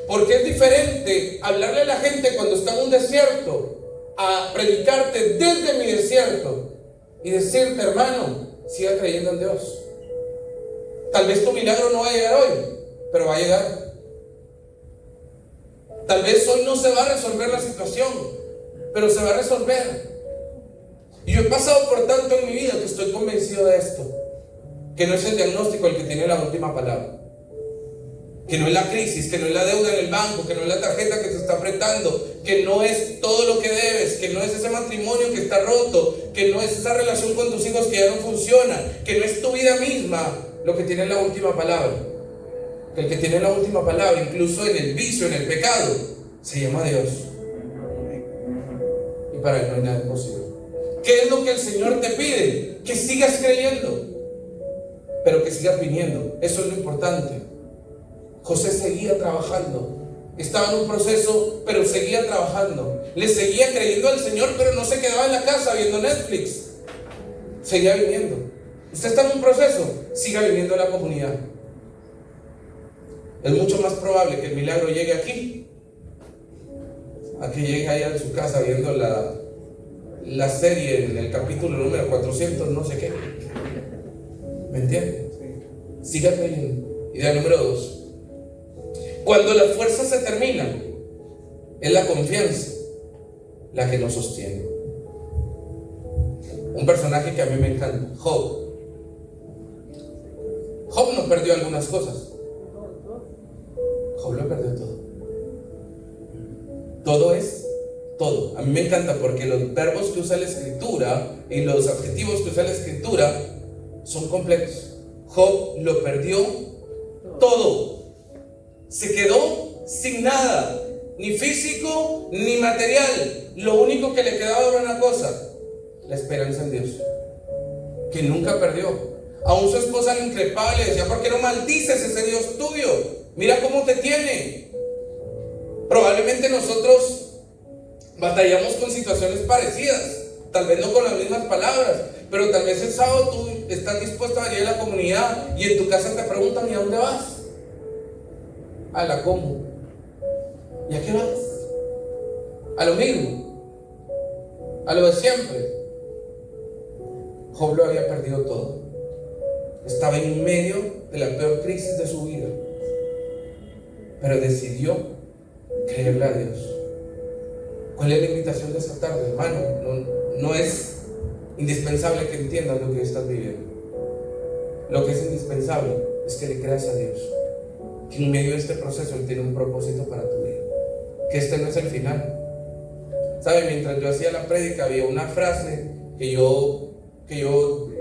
Porque es diferente hablarle a la gente cuando está en un desierto a predicarte desde mi desierto y decirte, hermano, siga creyendo en Dios. Tal vez tu milagro no va a llegar hoy, pero va a llegar. Tal vez hoy no se va a resolver la situación, pero se va a resolver. Y yo he pasado por tanto en mi vida que estoy convencido de esto, que no es el diagnóstico el que tiene la última palabra, que no es la crisis, que no es la deuda en el banco, que no es la tarjeta que te está apretando, que no es todo lo que debes, que no es ese matrimonio que está roto, que no es esa relación con tus hijos que ya no funciona, que no es tu vida misma lo que tiene la última palabra. Que el que tiene la última palabra, incluso en el vicio, en el pecado, se llama Dios. Y para Él no hay nada imposible. ¿Qué es lo que el Señor te pide? Que sigas creyendo, pero que sigas viniendo. Eso es lo importante. José seguía trabajando. Estaba en un proceso, pero seguía trabajando. Le seguía creyendo al Señor, pero no se quedaba en la casa viendo Netflix. Seguía viniendo. Usted está en un proceso, siga viniendo a la comunidad. Es mucho más probable que el milagro llegue aquí a que llegue allá en su casa viendo la serie en el capítulo número 400 no sé qué. ¿Me entiende? Siga creyendo. Idea número 2. Cuando las fuerzas se terminan, es la confianza la que nos sostiene. Un personaje que a mí me encanta, Job. Job no perdió algunas cosas. Job lo perdió todo. Todo es todo. A mí me encanta porque los verbos que usa la escritura y los adjetivos que usa la escritura son completos. Job lo perdió todo. Se quedó sin nada, ni físico ni material. Lo único que le quedaba era una cosa: la esperanza en Dios, que nunca perdió. Aún su esposa le increpaba y le decía: ¿por qué no maldices ese Dios tuyo? Mira cómo te tiene. Probablemente nosotros batallamos con situaciones parecidas, tal vez no con las mismas palabras, pero tal vez el sábado tú estás dispuesto a venir a la comunidad y en tu casa te preguntan: ¿y a dónde vas? A la como. ¿Y a qué vas? A lo mismo, a lo de siempre. Job lo había perdido todo. Estaba en medio de la peor crisis de su vida, pero decidió creerle a Dios. ¿Cuál es la invitación de esta tarde, hermano? No es indispensable que entiendas lo que estás viviendo. Lo que es indispensable es que le creas a Dios, que en medio de este proceso Él tiene un propósito para tu vida, que este no es el final. ¿Sabe? Mientras yo hacía la prédica había una frase que yo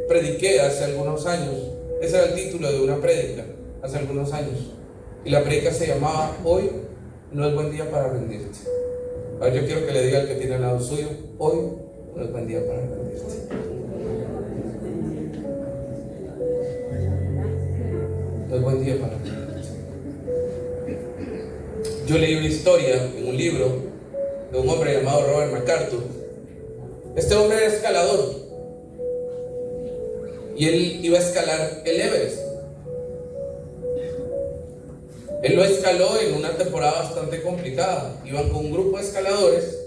prediqué hace algunos años. Ese era el título de una prédica hace algunos años, y la prédica se llamaba: hoy no es buen día para rendirte. Ahora yo quiero que le diga al que tiene al lado suyo: hoy no es buen día para rendirte. No es buen día para rendirte. Yo leí una historia en un libro de un hombre llamado Robert MacArthur. Este hombre era escalador y él iba a escalar el Everest. Él lo escaló en una temporada bastante complicada. Iban con un grupo de escaladores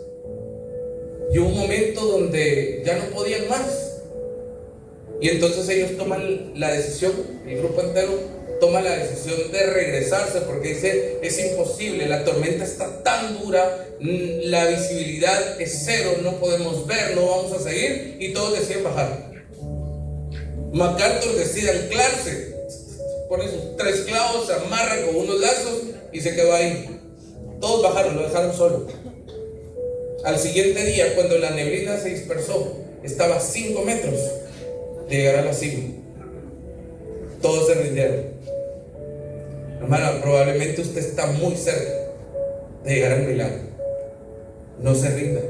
y hubo un momento donde ya no podían más, y entonces ellos toman la decisión, el grupo entero toma la decisión de regresarse, porque dice: es imposible, la tormenta está tan dura, la visibilidad es cero, no podemos ver, no vamos a seguir, y todos deciden bajar. MacArthur decide anclarse pone sus 3 clavos, se amarra con unos lazos y se quedó ahí. Todos bajaron, lo dejaron solo. Al siguiente día, cuando la neblina se dispersó, estaba a 5 metros de llegar a la cima. Todos se rindieron. Hermano, probablemente usted está muy cerca de llegar al milagro. No se rinda.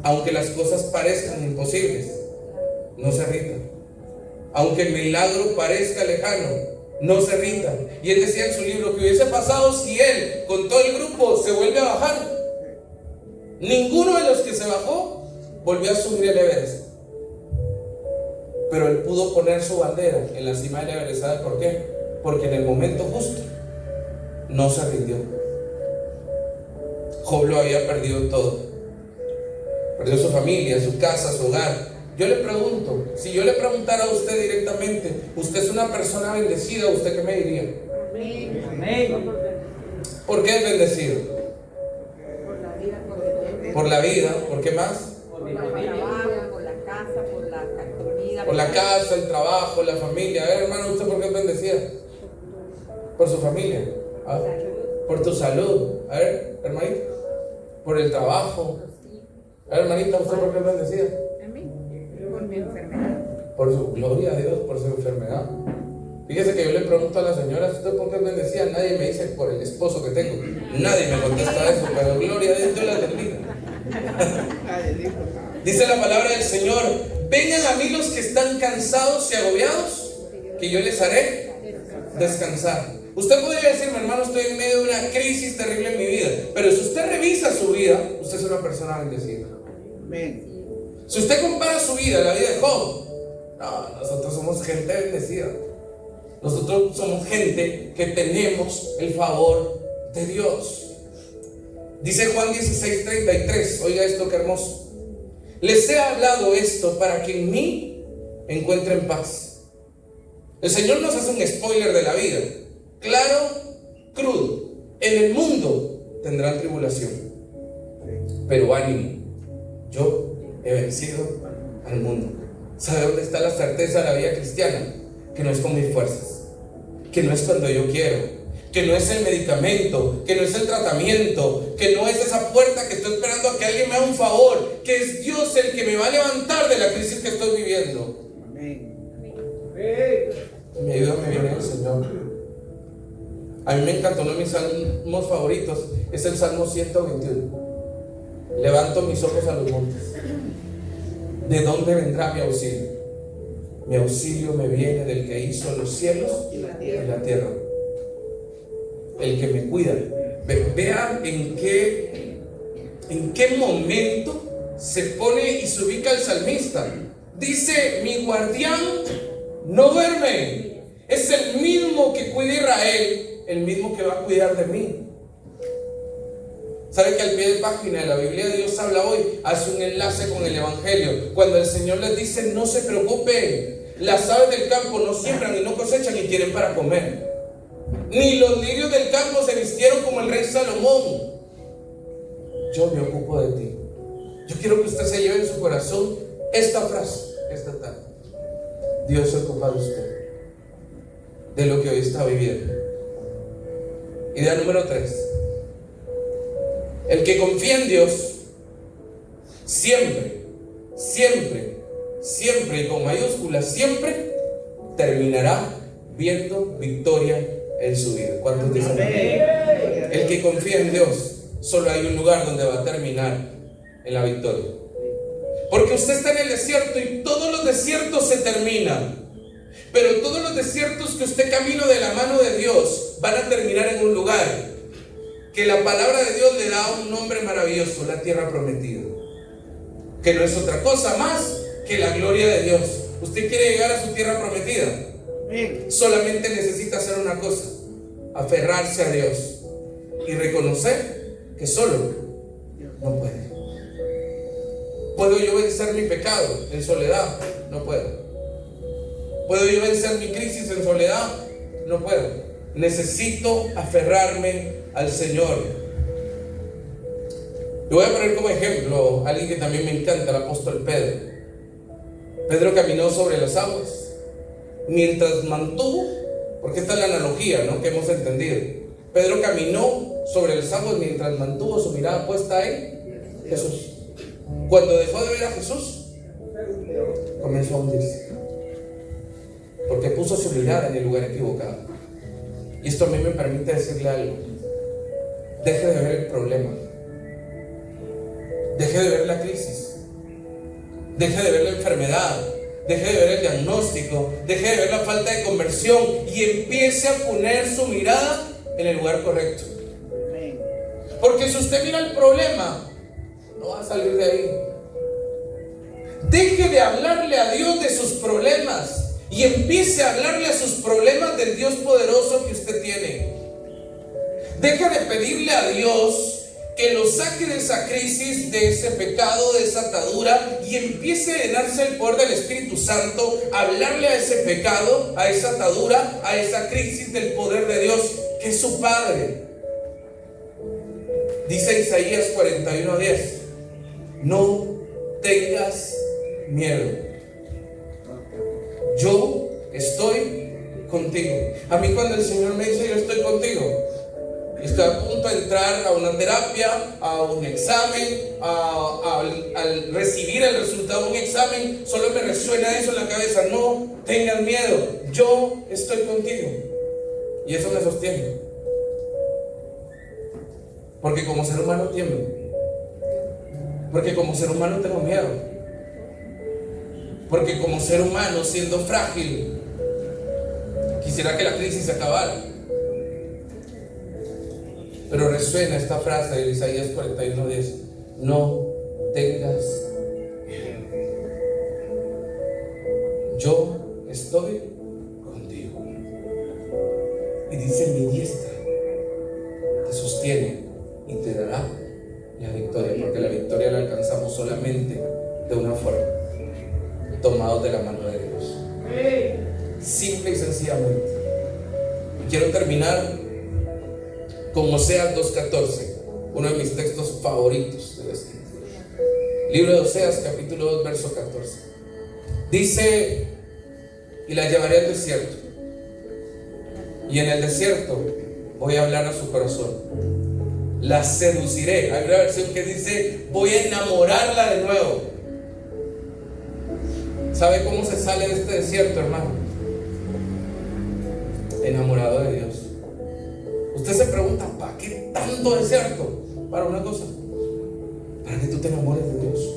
Aunque las cosas parezcan imposibles, no se rinda. Aunque el milagro parezca lejano, no se rinda. Y él decía en su libro que hubiese pasado si él con todo el grupo se vuelve a bajar. Ninguno de los que se bajó volvió a subir el Everest. Pero él pudo poner su bandera en la cima del Everest. ¿Sabe por qué? Porque en el momento justo no se rindió. Job lo había perdido todo. Perdió su familia, su casa, su hogar. Yo le pregunto, si yo le preguntara a usted directamente, ¿usted es una persona bendecida? ¿Usted qué me diría? Amén. ¿Por qué es bendecido? Por la vida. ¿Por qué más? Por la familia, por la casa, por la comida. Por la casa, el trabajo, la familia. A ver, hermano, ¿usted por qué es bendecida? Por su familia. ¿Ah? Por tu salud. A ver, hermanito. Por el trabajo. A ver, hermanita, ¿usted por qué es bendecida? A mí, por mi enfermedad. Por su gloria a Dios, por su enfermedad. Fíjese que yo le pregunto a las señoras, ¿usted por qué es bendecida? Nadie me dice por el esposo que tengo. Nadie me contesta eso, pero gloria a Dios, Dios la bendiga. Dice la palabra del Señor: vengan a mí los que están cansados y agobiados, que yo les haré descansar. Usted podría decirme, hermano, estoy en medio de una crisis terrible en mi vida, pero si usted revisa su vida, usted es una persona bendecida. Si usted compara su vida a la vida de Job, no, nosotros somos gente bendecida. Nosotros somos gente que tenemos el favor de Dios. Dice Juan 16:33, oiga esto que hermoso: les he hablado esto para que en mí encuentren paz. El Señor nos hace un spoiler de la vida, claro, crudo. En el mundo tendrán tribulación, pero ánimo, yo he vencido al mundo. ¿Sabe dónde está la certeza de la vida cristiana? Que no es con mis fuerzas, que no es cuando yo quiero, que no es el medicamento, que no es el tratamiento, que no es esa puerta que estoy esperando a que alguien me haga un favor, que es Dios el que me va a levantar de la crisis que estoy viviendo. Amén. Mi ayuda me viene del Señor. A mí me encantó, uno de mis salmos favoritos es el Salmo 121. Levanto mis ojos a los montes. ¿De dónde vendrá mi auxilio? Mi auxilio me viene del que hizo los cielos y la tierra. El que me cuida. Vean en qué momento se pone y se ubica el salmista. Dice: mi guardián no duerme. Es el mismo que cuida a Israel, el mismo que va a cuidar de mí. ¿Sabe que al pie de página de la Biblia Dios habla hoy? Hace un enlace con el Evangelio. Cuando el Señor les dice: no se preocupen, las aves del campo no siembran y no cosechan y tienen para comer, ni los lirios del campo se vistieron como el rey Salomón. Yo me ocupo de ti. Yo quiero que usted se lleve en su corazón esta frase esta tarde: Dios se ocupa de usted, de lo que hoy está viviendo. Idea número 3: el que confía en Dios siempre, siempre, siempre, y con mayúsculas, siempre terminará viendo victoria en su vida. ¿Cuántos dicen amén? El que confía en Dios, solo hay un lugar donde va a terminar en la victoria. Porque usted está en el desierto y todos los desiertos se terminan, pero todos los desiertos que usted camina de la mano de Dios van a terminar en un lugar que la palabra de Dios le da un nombre maravilloso: la tierra prometida, que no es otra cosa más que la gloria de Dios. ¿Usted quiere llegar a su tierra prometida? Solamente necesita hacer una cosa: aferrarse a Dios y reconocer que solo no puede. ¿Puedo yo vencer mi pecado en soledad? No puedo. ¿Puedo yo vencer mi crisis en soledad? No puedo. Necesito aferrarme al Señor. Yo voy a poner como ejemplo a alguien que también me encanta, el apóstol Pedro. Pedro caminó sobre las aguas. mientras mantuvo, porque esta es la analogía, ¿no?, que hemos entendido. Pedro caminó sobre las aguas mientras mantuvo su mirada puesta en Jesús. Cuando dejó de ver a Jesús, comenzó a hundirse, porque puso su mirada en el lugar equivocado. Y esto a mí me permite decirle algo: deje de ver el problema, deje de ver la crisis, deje de ver la enfermedad, deje de ver el diagnóstico, deje de ver la falta de conversión y empiece a poner su mirada en el lugar correcto. Porque si usted mira el problema, no va a salir de ahí. Deje de hablarle a Dios de sus problemas y empiece a hablarle a sus problemas del Dios poderoso que usted tiene. Deje de pedirle a Dios que lo saque de esa crisis, de ese pecado, de esa atadura, y empiece a llenarse el poder del Espíritu Santo, hablarle a ese pecado, a esa atadura, a esa crisis del poder de Dios, que es su Padre. Dice Isaías 41:10: no tengas miedo, yo estoy contigo. A mí cuando el Señor me dice yo estoy contigo, estoy a punto de entrar a una terapia, a un examen, al recibir el resultado de un examen, solo me resuena eso en la cabeza: no tengas miedo, yo estoy contigo. Y eso me sostiene, porque como ser humano tiemblo, porque como ser humano tengo miedo, porque como ser humano, siendo frágil, quisiera que la crisis se acabara. Pero resuena esta frase de Isaías 41:10: no tengas miedo, yo estoy contigo. Y dice: mi diestra te sostiene y te dará la victoria, porque la victoria la alcanzamos solamente de una forma: tomados de la mano de Dios. Simple y sencillamente. Y quiero terminar con Oseas 2:14, uno de mis textos favoritos de la Escritura. Libro de Oseas, capítulo 2, verso 14. Dice: y la llevaré al desierto, y en el desierto voy a hablar a su corazón, la seduciré. Hay una versión que dice: voy a enamorarla de nuevo. ¿Sabe cómo se sale de este desierto, hermano? Enamorado de Dios. Usted se pregunta: ¿para qué tanto desierto? Para una cosa: para que tú te enamores de Dios.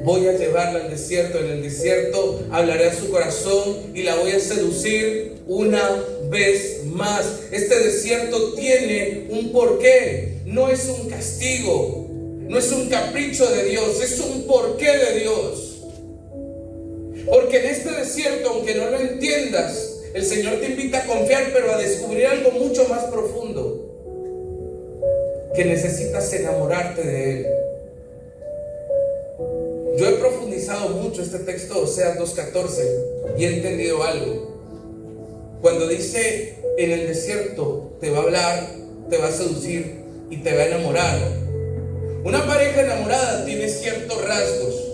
Voy a llevarla al desierto. En el desierto hablaré a su corazón y la voy a seducir una vez más. Este desierto tiene un porqué. No es un castigo, no es un capricho de Dios, es un porqué de Dios. Porque en este desierto, aunque no lo entiendas, el Señor te invita a confiar, pero a descubrir algo mucho más profundo: que necesitas enamorarte de Él. Yo he profundizado mucho este texto de Oseas 2:14 y he entendido algo. Cuando dice: en el desierto te va a hablar, te va a seducir y te va a enamorar. Una pareja enamorada tiene ciertos rasgos.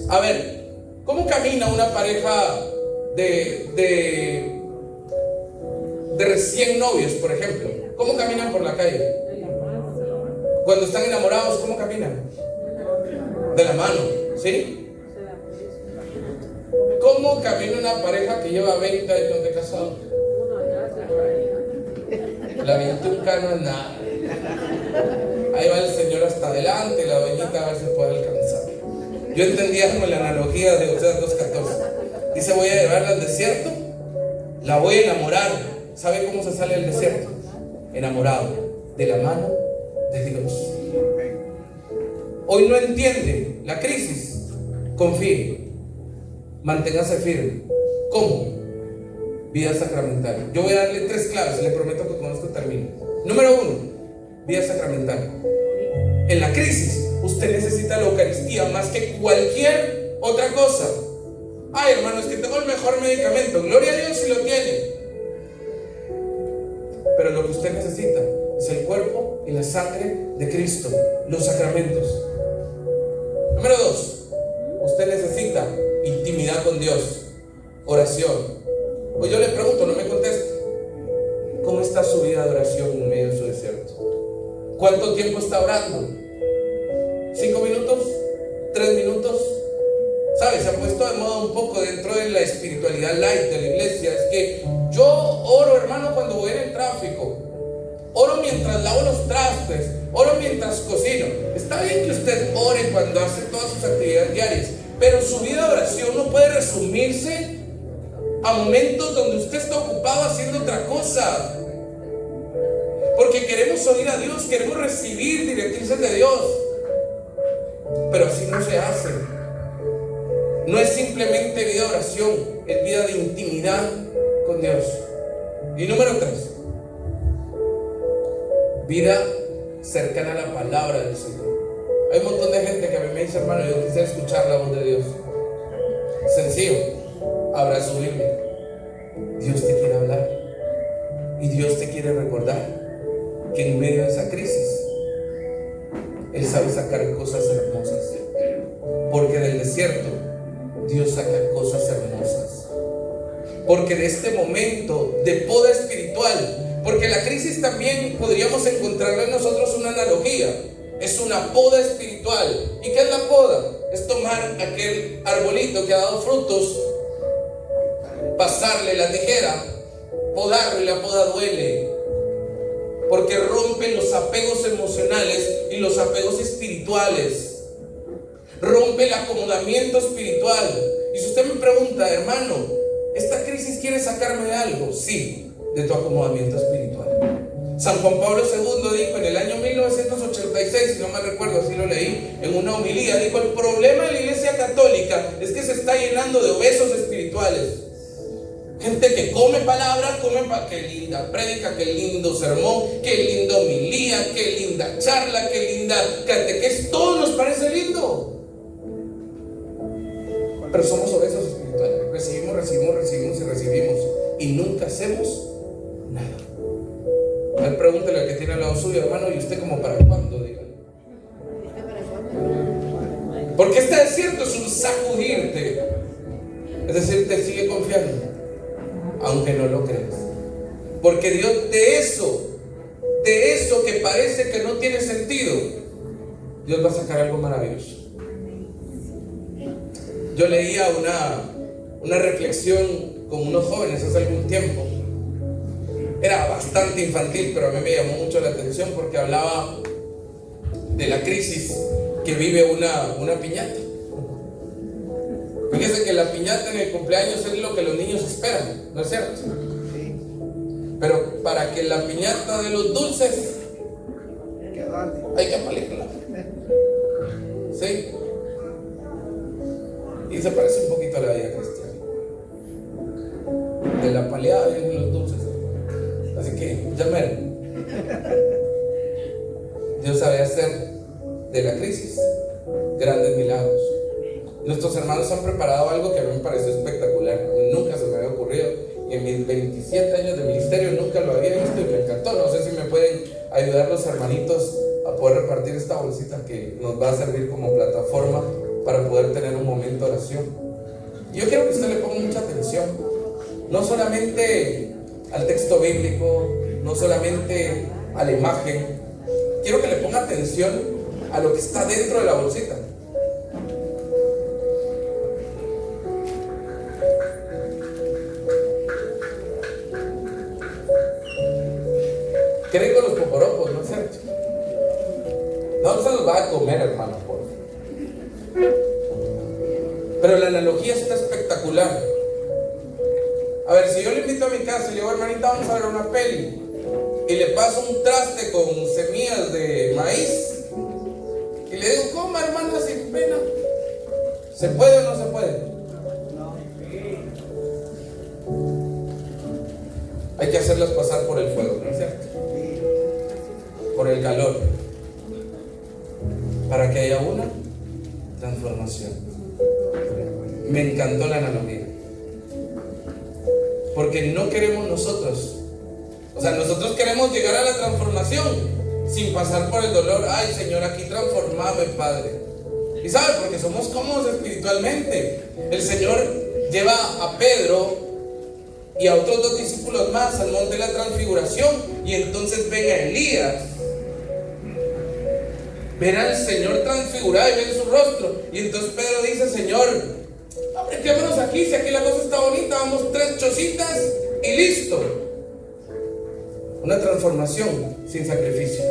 A ver, ¿cómo camina una pareja de recién novios, por ejemplo? ¿Cómo caminan por la calle? Cuando están enamorados, ¿cómo caminan? De la mano, ¿sí? ¿Cómo camina una pareja que lleva 20 años de casado? La 21 no es nada. Ahí va el señor hasta adelante, la doñita a ver si puede alcanzar. Yo entendía como la analogía de Oseas 2:14. Dice: voy a llevarla al desierto, la voy a enamorar. ¿Sabe cómo se sale del desierto? Enamorado, de la mano de Dios. Hoy no entiende la crisis, confíe, manténgase firme. ¿Cómo? Vida sacramental. Yo voy a darle 3 claves, le prometo que con esto termino. Número 1, vida sacramental. En la crisis, usted necesita la Eucaristía más que cualquier otra cosa. Ay, hermano, es que tengo el mejor medicamento. Gloria a Dios si lo tiene. Pero lo que usted necesita es el cuerpo y la sangre de Cristo, los sacramentos. Número 2, usted necesita intimidad con Dios. oración. O yo le pregunto, no me conteste. ¿Cómo está su vida de oración en medio de su desierto? ¿Cuánto tiempo está orando? ¿5 minutos? ¿3 minutos? ¿Sabes? Se ha puesto de moda un poco dentro de la espiritualidad light de la iglesia. Es que yo oro, hermano, cuando voy en el tráfico. Oro mientras lavo los trastes. Oro mientras cocino. Está bien que usted ore cuando hace todas sus actividades diarias, pero su vida de oración no puede resumirse a momentos donde usted está ocupado haciendo otra cosa. Porque queremos oír a Dios, queremos recibir directrices de Dios, pero así no se hace. No es simplemente vida de oración, es vida de intimidad con Dios. Y número 3, vida cercana a la palabra del Señor. Hay un montón de gente que a mí me dice, hermano, yo quisiera escuchar la voz de Dios. Sencillo, abra su Biblia. Dios te quiere hablar y Dios te quiere recordar que en medio de esa crisis Él sabe sacar cosas hermosas, porque del desierto Dios saca cosas hermosas, porque de este momento de poda espiritual, porque la crisis también podríamos encontrarle en nosotros una analogía, es una poda espiritual. ¿Y qué es la poda? Es tomar aquel arbolito que ha dado frutos, pasarle la tijera, podarlo, y la poda duele, porque rompe los apegos emocionales y los apegos espirituales, rompe el acomodamiento espiritual. Y si usted me pregunta, hermano, ¿esta crisis quiere sacarme de algo? Sí, de tu acomodamiento espiritual. San Juan Pablo II dijo en el año 1986, si no me recuerdo, así lo leí en una homilía, dijo: el problema de la iglesia católica es que se está llenando de obesos espirituales. Gente que come palabras, qué linda prédica, qué lindo sermón, qué linda homilía, qué linda charla, qué linda catequesis, todo nos parece lindo. Pero somos obesos espirituales, recibimos y nunca hacemos nada. A ver, pregúntele al que tiene al lado suyo, hermano, ¿y usted como para cuándo? Dígale. Porque este desierto es un sacudirte, es decir, te sigue confiando, aunque no lo creas. Porque Dios de eso que parece que no tiene sentido, Dios va a sacar algo maravilloso. Yo leía una reflexión con unos jóvenes hace algún tiempo. Era bastante infantil, pero a mí me llamó mucho la atención porque hablaba de la crisis que vive una piñata. Fíjense que la piñata en el cumpleaños es lo que los niños esperan, ¿no es cierto? Sí. Pero para que la piñata de los dulces hay que apalearla. ¿Sí? Y se parece un poquito a la vida cristiana. De la paleada vienen los dulces. Así que, llamen. Dios sabe hacer de la crisis grandes milagros. Nuestros hermanos han preparado algo que a mí me pareció espectacular. Nunca se me había ocurrido. Y en mis 27 años de ministerio nunca lo había visto y me encantó. No sé si me pueden ayudar los hermanitos a poder repartir esta bolsita que nos va a servir como plataforma para poder tener un momento de oración. Yo quiero que usted le ponga mucha atención, no solamente al texto bíblico, no solamente a la imagen. Quiero que le ponga atención a lo que está dentro de la bolsita. ¿Qué rico los poporopos, no es cierto? No se los va a comer, hermano, por favor. Pero la analogía está espectacular. A ver, si yo le invito a mi casa y le digo: hermanita, vamos a ver una peli, y le paso un traste con semillas de maíz y le digo: coma, hermana, sin pena, ¿se puede o no se puede? Hay que hacerlas pasar por el fuego, ¿no es cierto? Por el calor, para que haya una transformación. Me encantó la analogía, porque no queremos nosotros, o sea, nosotros queremos llegar a la transformación sin pasar por el dolor. Ay, Señor, aquí transformame, Padre. ¿Y sabe? Porque somos cómodos espiritualmente. El Señor lleva a Pedro y a otros 2 discípulos más al monte de la transfiguración, y entonces ven a Elías, ven al Señor transfigurado y ven su rostro, y entonces Pedro dice: Señor, hombre, quémonos aquí, si aquí la cosa está bonita, vamos 3 chocitas y listo. Una transformación sin sacrificio.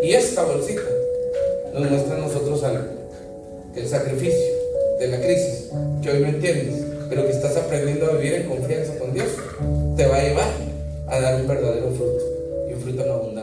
Y esta bolsita nos muestra a nosotros algo: que el sacrificio de la crisis, que hoy no entiendes, pero que estás aprendiendo a vivir en confianza con Dios, te va a llevar a dar un verdadero fruto, y un fruto en abundancia.